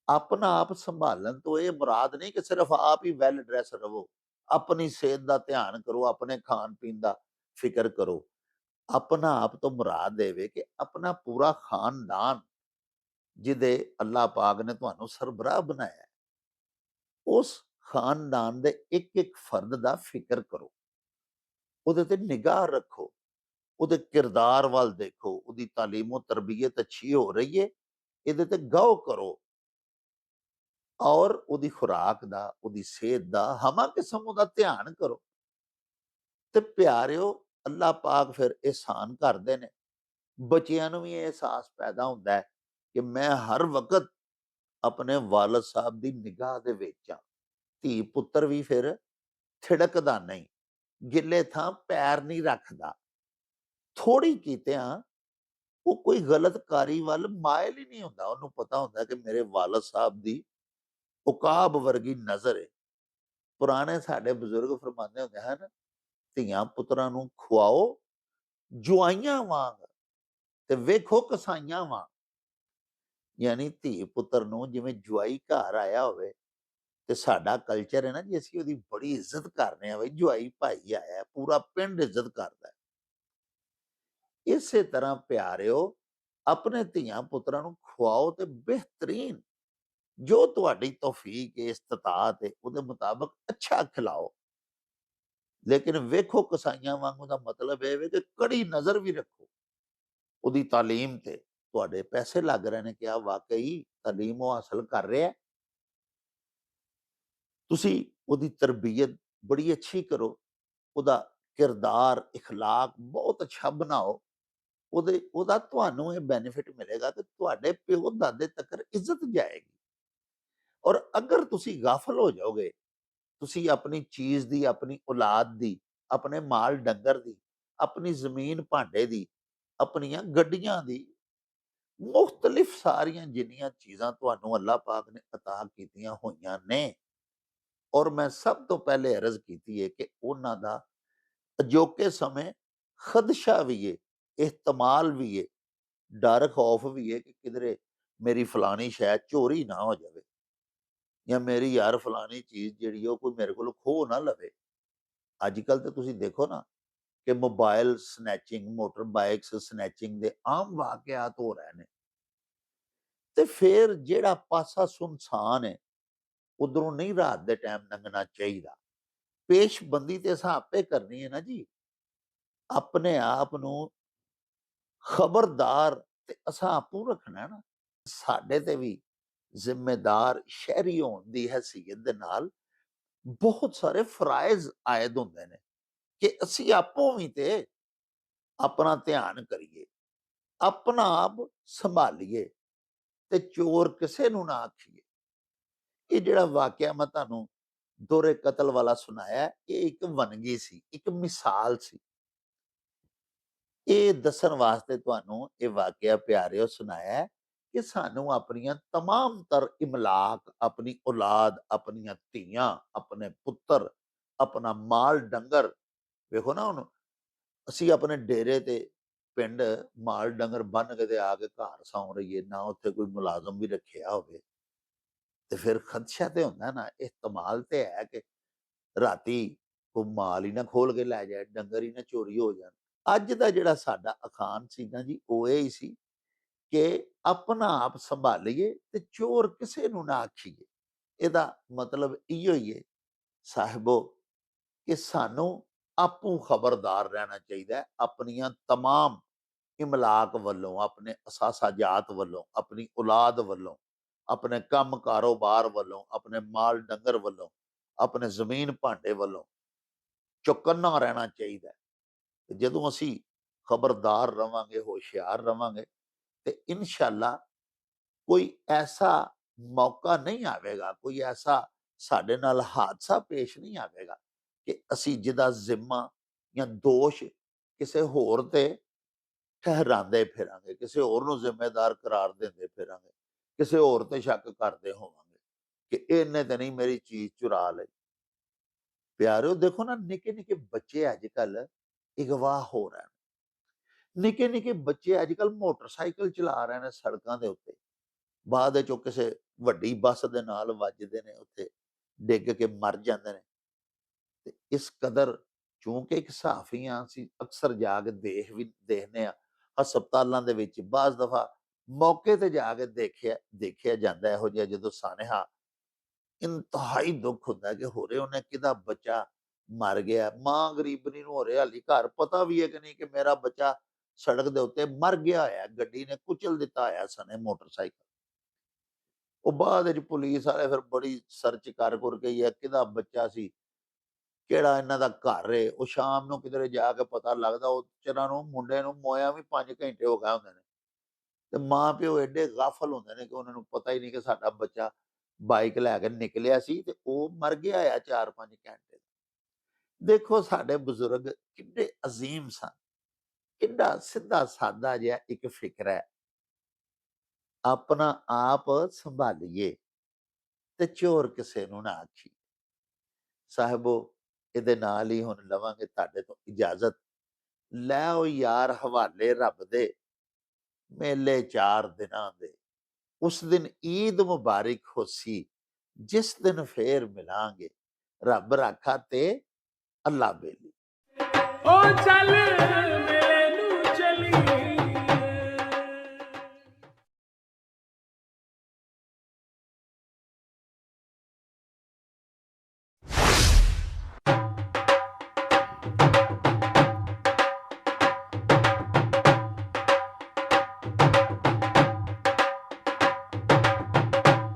ਆਪਣਾ ਆਪ ਸੰਭਾਲਣ ਤੋਂ ਇਹ ਮੁਰਾਦ ਨਹੀਂ ਕਿ ਸਿਰਫ ਆਪ ਹੀ ਵੈਲ ਡਰੈਸ ਰਵੋ, ਆਪਣੀ ਸਿਹਤ ਦਾ ਧਿਆਨ ਕਰੋ, ਆਪਣੇ ਖਾਣ ਪੀਣ ਦਾ ਫਿਕਰ ਕਰੋ। ਆਪਣਾ ਆਪ ਤੋਂ ਮੁਰਾਦ ਇਹ ਵੇ ਕਿ ਆਪਣਾ ਪੂਰਾ ਖਾਨਦਾਨ ਜਿਹਦੇ ਅੱਲਾਹ ਪਾਕ ਨੇ ਤੁਹਾਨੂੰ ਸਰਬਰਾਹ ਬਣਾਇਆ, ਉਸ ਖਾਨਦਾਨ ਦੇ ਇੱਕ-ਇੱਕ ਫਰਦ ਦਾ ਫਿਕਰ ਕਰੋ। ਉਹਦੇ ਤੇ ਨਿਗਾਹ ਰੱਖੋ, ਉਹਦੇ ਕਿਰਦਾਰ ਵੱਲ ਦੇਖੋ, ਉਹਦੀ ਤਾਲੀਮੋ ਤਰਬੀਅਤ ਅੱਛੀ ਹੋ ਰਹੀ ਹੈ, ਇਹਦੇ ਤੇ ਗੌਰ ਕਰੋ ਔਰ ਉਹਦੀ ਖੁਰਾਕ ਦਾ, ਉਹਦੀ ਸਿਹਤ ਦਾ, ਹਮਾ ਕਿਸਮ ਉਹਦਾ ਧਿਆਨ ਕਰੋ। ਤੇ ਪਿਆਰਿਓ, ਅੱਲਾਹ ਪਾਕ ਫਿਰ ਇਹਸਾਨ ਕਰਦੇ ਨੇ। ਬੱਚਿਆਂ ਨੂੰ ਵੀ ਇਹ ਅਹਿਸਾਸ ਪੈਦਾ ਹੁੰਦਾ ਹੈ ਕਿ ਮੈਂ ਹਰ ਵਕਤ ਆਪਣੇ ਵਾਲਿਦ ਸਾਹਿਬ ਦੀ ਨਿਗਾਹ ਦੇ ਵਿੱਚ ਹਾਂ। ਧੀ ਪੁੱਤਰ ਵੀ ਫਿਰ ਥਿੜਕਦਾ ਨਹੀਂ, ਗਿੱਲੇ ਥਾਂ ਪੈਰ ਨਹੀਂ ਰੱਖਦਾ। ਥੋੜੀ ਕੀਤਿਆਂ ਉਹ ਕੋਈ ਗਲਤ ਕਾਰੀ ਵੱਲ ਮਾਇਲ ਹੀ ਨਹੀਂ ਹੁੰਦਾ। ਉਹਨੂੰ ਪਤਾ ਹੁੰਦਾ ਕਿ ਮੇਰੇ ਵਾਲਿਦ ਸਾਹਿਬ ਦੀ ਉਕਾਬ ਵਰਗੀ ਨਜ਼ਰ ਹੈ। ਪੁਰਾਣੇ ਸਾਡੇ ਬਜ਼ੁਰਗ ਫਰਮਾਉਂਦੇ ਹੁੰਦੇ ਹਨ, ਧੀਆਂ ਪੁੱਤਰਾਂ ਨੂੰ ਖਵਾਓ ਜੁਆਈਆਂ ਵਾਂਗ ਤੇ ਵੇਖੋ ਕਸਾਈਆਂ ਵਾਂਗ। ਯਾਨੀ ਧੀ ਪੁੱਤਰ ਨੂੰ ਜਿਵੇਂ ਜਵਾਈ ਘਰ ਆਇਆ ਹੋਵੇ, ਤੇ ਸਾਡਾ ਕਲਚਰ ਹੈ ਨਾ ਜੀ, ਅਸੀਂ ਉਹਦੀ ਬੜੀ ਇੱਜ਼ਤ ਕਰਨੇ ਆ। ਬਈ ਜਵਾਈ ਭਾਈ ਆਇਆ, ਪੂਰਾ ਪਿੰਡ ਇੱਜ਼ਤ ਕਰਦਾ। ਇਸੇ ਤਰ੍ਹਾਂ ਪਿਆਰਿਓ, ਆਪਣੇ ਧੀਆਂ ਪੁੱਤਰਾਂ ਨੂੰ ਖਵਾਓ ਤੇ ਬਿਹਤਰੀਨ ਜੋ ਤੁਹਾਡੀ ਤੌਫੀਕ ਹੈ, ਇਸਤਤਾਅਤ ਹੈ, ਉਹਦੇ ਮੁਤਾਬਕ ਅੱਛਾ ਖਿਲਾਓ। ਲੇਕਿਨ ਵੇਖੋ ਕਸਾਈਆਂ ਵਾਂਗੂ ਦਾ ਮਤਲਬ ਇਹ ਵੇ ਕਿ ਕੜੀ ਨਜ਼ਰ ਵੀ ਰੱਖੋ ਉਹਦੀ ਤਾਲੀਮ ਤੇ। ਤੁਹਾਡੇ ਪੈਸੇ ਲੱਗ ਰਹੇ ਨੇ, ਕਿਆ ਵਾਕਈ ਤਾਲੀਮ ਉਹ ਹਾਸਲ ਕਰ ਰਿਹਾ? ਤੁਸੀਂ ਉਹਦੀ ਤਰਬੀਅਤ ਬੜੀ ਅੱਛੀ ਕਰੋ, ਉਹਦਾ ਕਿਰਦਾਰ, ਇਖਲਾਕ ਬਹੁਤ ਅੱਛਾ ਬਣਾਓ। ਉਹਦਾ ਤੁਹਾਨੂੰ ਇਹ ਬੈਨੀਫਿਟ ਮਿਲੇਗਾ ਕਿ ਤੁਹਾਡੇ ਪਿਓ ਦਾਦੇ ਤੱਕ ਇੱਜ਼ਤ ਜਾਏਗੀ। ਔਰ ਅਗਰ ਤੁਸੀਂ ਗਾਫਲ ਹੋ ਜਾਓਗੇ, ਤੁਸੀਂ ਆਪਣੀ ਚੀਜ਼ ਦੀ, ਆਪਣੀ ਔਲਾਦ ਦੀ, ਆਪਣੇ ਮਾਲ ਡੰਗਰ ਦੀ, ਆਪਣੀ ਜ਼ਮੀਨ ਭਾਂਡੇ ਦੀ, ਆਪਣੀਆਂ ਗੱਡੀਆਂ ਦੀ, ਮੁਖਤਲਿਫ ਸਾਰੀਆਂ ਜਿੰਨੀਆਂ ਚੀਜ਼ਾਂ ਤੁਹਾਨੂੰ ਅੱਲਾਹ ਪਾਕ ਨੇ ਅਤਾ ਕੀਤੀਆਂ ਹੋਈਆਂ ਨੇ, ਔਰ ਮੈਂ ਸਭ ਤੋਂ ਪਹਿਲੇ ਅਰਜ਼ ਕੀਤੀ ਹੈ ਕਿ ਉਹਨਾਂ ਦਾ ਅਜੋਕੇ ਸਮੇਂ ਖਦਸ਼ਾ ਵੀ ਹੈ, ihtimal ਵੀ ਹੈ, ਡਰ ਖੌਫ ਵੀ ਹੈ ਕਿ ਕਿਧਰੇ ਮੇਰੀ ਫਲਾਣੀ ਸ਼ੈ ਚੋਰੀ ਨਾ ਹੋ ਜਾਵੇ, ਜਾਂ ਮੇਰੀ ਯਾਰ ਫਲਾਣੀ ਚੀਜ਼ ਜਿਹੜੀ ਉਹ ਕੋਈ ਮੇਰੇ ਕੋਲੋਂ ਖੋਹ ਨਾ ਲਵੇ। ਅੱਜ ਕੱਲ੍ਹ ਤਾਂ ਤੁਸੀਂ ਦੇਖੋ ਨਾ ਕਿ mobile snatching, motor bikes snatching ਦੇ ਆਮ ਵਾਕਿਆਤ ਹੋ ਰਹੇ ਨੇ। ਤੇ ਫਿਰ ਜਿਹੜਾ ਪਾਸਾ ਸੁਨਸਾਨ ਹੈ, ਉਧਰੋਂ ਨਹੀਂ ਰਾਤ ਦੇ ਟਾਈਮ ਲੰਘਣਾ ਚਾਹੀਦਾ। ਪੇਸ਼ਬੰਦੀ ਤੇ ਅਸਾਂ ਆਪੇ ਕਰਨੀ ਹੈ ਨਾ ਜੀ। ਆਪਣੇ ਆਪ ਨੂੰ ਖਬਰਦਾਰ ਤੇ ਅਸਾਂ ਆਪੂ ਰੱਖਣਾ ਹੈ ਨਾ। ਸਾਡੇ ਤੇ ਵੀ ਜ਼ਿੰਮੇਦਾਰ ਸ਼ਹਿਰੀ ਹੋਣ ਦੀ ਹੈਸੀਅਤ ਦੇ ਨਾਲ ਬਹੁਤ ਸਾਰੇ ਫਰਾਇਜ਼ ਆਇਦ ਹੁੰਦੇ ਨੇ ਕਿ ਅਸੀਂ ਆਪੋ ਵੀ ਤੇ ਆਪਣਾ ਧਿਆਨ ਕਰੀਏ, ਆਪਣਾ ਆਪ ਸੰਭਾਲੀਏ ਤੇ ਚੋਰ ਕਿਸੇ ਨੂੰ ਨਾ ਆਖੀਏ। ਇਹ ਜਿਹੜਾ ਵਾਕਿਆ ਮੈਂ ਤੁਹਾਨੂੰ ਦੋਹਰੇ ਕਤਲ ਵਾਲਾ ਸੁਣਾਇਆ, ਇਹ ਇੱਕ ਵੰਨਗੀ ਸੀ, ਇੱਕ ਮਿਸਾਲ ਸੀ। ਇਹ ਦੱਸਣ ਵਾਸਤੇ ਤੁਹਾਨੂੰ ਇਹ ਵਾਕਿਆ ਪਿਆਰਿਓ ਸੁਣਾਇਆ ਕਿ ਸਾਨੂੰ ਆਪਣੀਆਂ ਤਮਾਮ ਤਰ ਇਮਲਾਕ, ਆਪਣੀ ਔਲਾਦ, ਆਪਣੀਆਂ ਧੀਆਂ, ਆਪਣੇ ਪੁੱਤਰ, ਆਪਣਾ ਮਾਲ ਡੰਗਰ, ਵੇਖੋ ਨਾ ਹੁਣ ਅਸੀਂ ਆਪਣੇ ਡੇਰੇ ਤੇ ਪਿੰਡ ਮਾਲ ਡੰਗਰ ਬੰਨ ਕੇ ਤੇ ਆ ਕੇ ਘਰ ਸੌਂ ਰਹੀਏ, ਨਾ ਉੱਥੇ ਕੋਈ ਮੁਲਾਜ਼ਮ ਵੀ ਰੱਖਿਆ ਹੋਵੇ, ਤੇ ਫਿਰ ਖਦਸ਼ਾ ਤੇ ਹੁੰਦਾ ਨਾ, ihtimal ਤੇ ਹੈ ਕਿ ਰਾਤੀ ਕੋਈ ਮਾਲ ਹੀ ਨਾ ਖੋਲ ਕੇ ਲੈ ਜਾਏ, ਡੰਗਰ ਹੀ ਨਾ ਚੋਰੀ ਹੋ ਜਾਣ। ਅੱਜ ਦਾ ਜਿਹੜਾ ਸਾਡਾ ਅਖਾਣ ਸੀ ਨਾ ਜੀ, ਉਹ ਇਹ ਹੀ ਸੀ ਕਿ ਆਪਣਾ ਆਪ ਸੰਭਾਲੀਏ ਤੇ ਚੋਰ ਕਿਸੇ ਨੂੰ ਨਾ ਆਖੀਏ। ਇਹਦਾ ਮਤਲਬ ਇਹੋ ਹੀ ਹੈ ਸਾਹਿਬੋ, ਕਿ ਸਾਨੂੰ ਆਪੂ ਖਬਰਦਾਰ ਰਹਿਣਾ ਚਾਹੀਦਾ ਹੈ ਆਪਣੀਆਂ ਤਮਾਮ ਇਮਲਾਕ ਵੱਲੋਂ, ਆਪਣੇ ਅਸਾਸਾਜਾਤ ਵੱਲੋਂ, ਆਪਣੀ ਔਲਾਦ ਵੱਲੋਂ, ਆਪਣੇ ਕੰਮ ਕਾਰੋਬਾਰ ਵੱਲੋਂ, ਆਪਣੇ ਮਾਲ ਡੰਗਰ ਵੱਲੋਂ, ਆਪਣੇ ਜ਼ਮੀਨ ਭਾਂਡੇ ਵੱਲੋਂ ਚੌਕੰਨਾ ਰਹਿਣਾ ਚਾਹੀਦਾ ਹੈ। ਤੇ ਜਦੋਂ ਅਸੀਂ ਖਬਰਦਾਰ ਰਵਾਂਗੇ, ਹੋਸ਼ਿਆਰ ਰਵਾਂਗੇ, ਤੇ ਇਨਸ਼ਾਅੱਲਾ ਕੋਈ ਐਸਾ ਮੌਕਾ ਨਹੀਂ ਆਵੇਗਾ, ਕੋਈ ਐਸਾ ਸਾਡੇ ਨਾਲ ਹਾਦਸਾ ਪੇਸ਼ ਨਹੀਂ ਆਵੇਗਾ ਕਿ ਅਸੀਂ ਜਿਹਦਾ ਜ਼ਿੰਮਾ ਜਾਂ ਦੋਸ਼ ਕਿਸੇ ਹੋਰ ਤੇ ਠਹਿਰਾਉਂਦੇ ਫਿਰਾਂਗੇ, ਕਿਸੇ ਹੋਰ ਨੂੰ ਜ਼ਿੰਮੇਦਾਰ ਕਰਾਰ ਦਿੰਦੇ ਫਿਰਾਂਗੇ, ਕਿਸੇ ਹੋਰ ਤੇ ਸ਼ੱਕ ਕਰਦੇ ਹੋਵਾਂਗੇ ਕਿ ਇਹਨੇ ਤੇ ਨਹੀਂ ਮੇਰੀ ਚੀਜ਼ ਚੁਰਾ ਲਈ। ਪਿਆਰਿਓ, ਦੇਖੋ ਨਾ, ਨਿੱਕੇ ਨਿੱਕੇ ਬੱਚੇ ਅੱਜ ਕੱਲ ਅਗਵਾ ਹੋ ਰਹੇ ਨੇ। ਨਿੱਕੇ ਨਿੱਕੇ ਬੱਚੇ ਅੱਜ ਕੱਲ ਮੋਟਰਸਾਈਕਲ ਚਲਾ ਰਹੇ ਨੇ ਸੜਕਾਂ ਦੇ ਉੱਤੇ, ਬਾਅਦ ਵਿੱਚ ਉਹ ਕਿਸੇ ਵੱਡੀ ਬੱਸ ਦੇ ਨਾਲ ਵੱਜਦੇ ਨੇ, ਉੱਥੇ ਡਿੱਗ ਕੇ ਮਰ ਜਾਂਦੇ ਨੇ। ਤੇ ਇਸ ਕਦਰ, ਚੂੰਕਿ ਇੱਕ ਸਹਾਫੀ ਹਾਂ, ਅਸੀਂ ਅਕਸਰ ਜਾ ਕੇ ਦੇਖਦੇ ਹਾਂ ਹਸਪਤਾਲਾਂ ਦੇ ਵਿੱਚ, ਬਾਜ਼ ਦਫਾ ਮੌਕੇ ਤੇ ਜਾ ਕੇ ਦੇਖਿਆ ਜਾਂਦਾ ਇਹੋ ਜਿਹਾ ਜਦੋਂ ਸਾਨੇਹਾ, ਇੰਤਹਾਈ ਦੁੱਖ ਹੁੰਦਾ ਕਿ ਹੋਰੇ ਉਹਨੇ ਕਿਹਦਾ ਬੱਚਾ ਮਰ ਗਿਆ। ਮਾਂ ਗਰੀਬਨੀ ਨੂੰ ਹੋਰੇ ਹਾਲੀ ਘਰ ਪਤਾ ਵੀ ਹੈ ਕਿ ਨਹੀਂ ਕਿ ਮੇਰਾ ਬੱਚਾ ਸੜਕ ਦੇ ਉੱਤੇ ਮਰ ਗਿਆ ਹੋਇਆ, ਗੱਡੀ ਨੇ ਕੁਚਲ ਦਿੱਤਾ ਹੋਇਆ ਸਨੇ ਮੋਟਰਸਾਈਕਲ। ਉਹ ਬਾਅਦ ਵਿੱਚ ਪੁਲਿਸ ਵਾਲੇ ਫਿਰ ਬੜੀ ਸਰਚ ਕਰ ਕੇ ਇਹ ਕਿਹਦਾ ਬੱਚਾ ਸੀ, ਕਿਹੜਾ ਇਹਨਾਂ ਦਾ ਘਰ ਏ, ਉਹ ਸ਼ਾਮ ਨੂੰ ਕਿਧਰੇ ਜਾ ਕੇ ਪਤਾ ਲੱਗਦਾ ਉਹ ਚਿਰਾਂ ਨੂੰ ਮੁੰਡੇ ਨੂੰ ਮੋਇਆ ਵੀ 5 ਘੰਟੇ ਹੋ ਗਏ ਹੁੰਦੇ ਨੇ। ਤੇ ਮਾਂ ਪਿਓ ਐਡੇ ਗਾਫਲ ਹੁੰਦੇ ਨੇ ਕਿ ਉਹਨਾਂ ਨੂੰ ਪਤਾ ਹੀ ਨਹੀਂ ਕਿ ਸਾਡਾ ਬੱਚਾ ਬਾਈਕ ਲੈ ਕੇ ਨਿਕਲਿਆ ਸੀ ਤੇ ਉਹ ਮਰ ਗਿਆ ਆ 4-5 ਘੰਟੇ। ਦੇਖੋ ਸਾਡੇ ਬਜ਼ੁਰਗ ਕਿੰਨੇ ਅਜ਼ੀਮ ਸਨ, ਕਿੰਨਾ ਸਿੱਧਾ ਸਾਦਾ ਜਿਹਾ ਇੱਕ ਫਿਕਰ ਹੈ, ਆਪਣਾ ਆਪ ਸੰਭਾਲੀਏ ਤੇ ਚੋਰ ਕਿਸੇ ਨੂੰ ਨਾ ਆਖੀ। ਸਾਹਿਬੋ, ਇਹਦੇ ਨਾਲ ਹੀ ਹੁਣ ਲਵਾਂਗੇ ਤੁਹਾਡੇ ਤੋਂ ਇਜਾਜ਼ਤ। ਲੈ ਆਓ ਯਾਰ ਹਵਾਲੇ ਰੱਬ ਦੇ, ਮੇਲੇ 4 ਦਿਨਾਂ ਦੇ, ਉਸ ਦਿਨ ਈਦ ਮੁਬਾਰਕ ਹੋਸੀ, ਜਿਸ ਦਿਨ ਫੇਰ ਮਿਲਾਂਗੇ, ਰੱਬ ਰਾਖਾ ਤੇ ਅੱਲਾ ਬੇਲੀ। ਓ ਚੱਲ ਮੇਲੇ ਨੂੰ ਚਲੀਏ,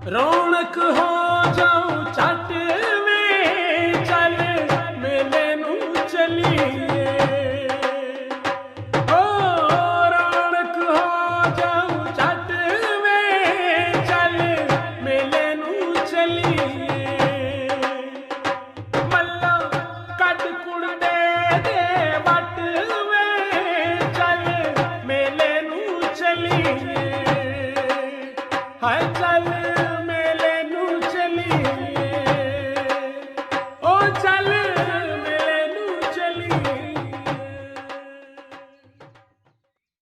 ਰੌਣਕ ਹੋ ਜਾਊ ਛੱਟ ਵੇ, ਚੱਲ ਮੇਲੇ ਨੂੰ ਚਲੀਏ। ਓ ਰੌਣਕ ਹੋ ਜਾਊ ਛੱਟ ਵੇ, ਚੱਲ ਮੇਲੇ ਨੂੰ ਚਲੀਏ। ਮੱਲਾ ਕੱਢ ਕੁੜਦੇ ਦੇ ਵੱਟ ਵੇ, ਚੱਲ ਮੇਲੇ ਨੂੰ ਚਲੀਏ। ਹਾਏ ਚੱਲ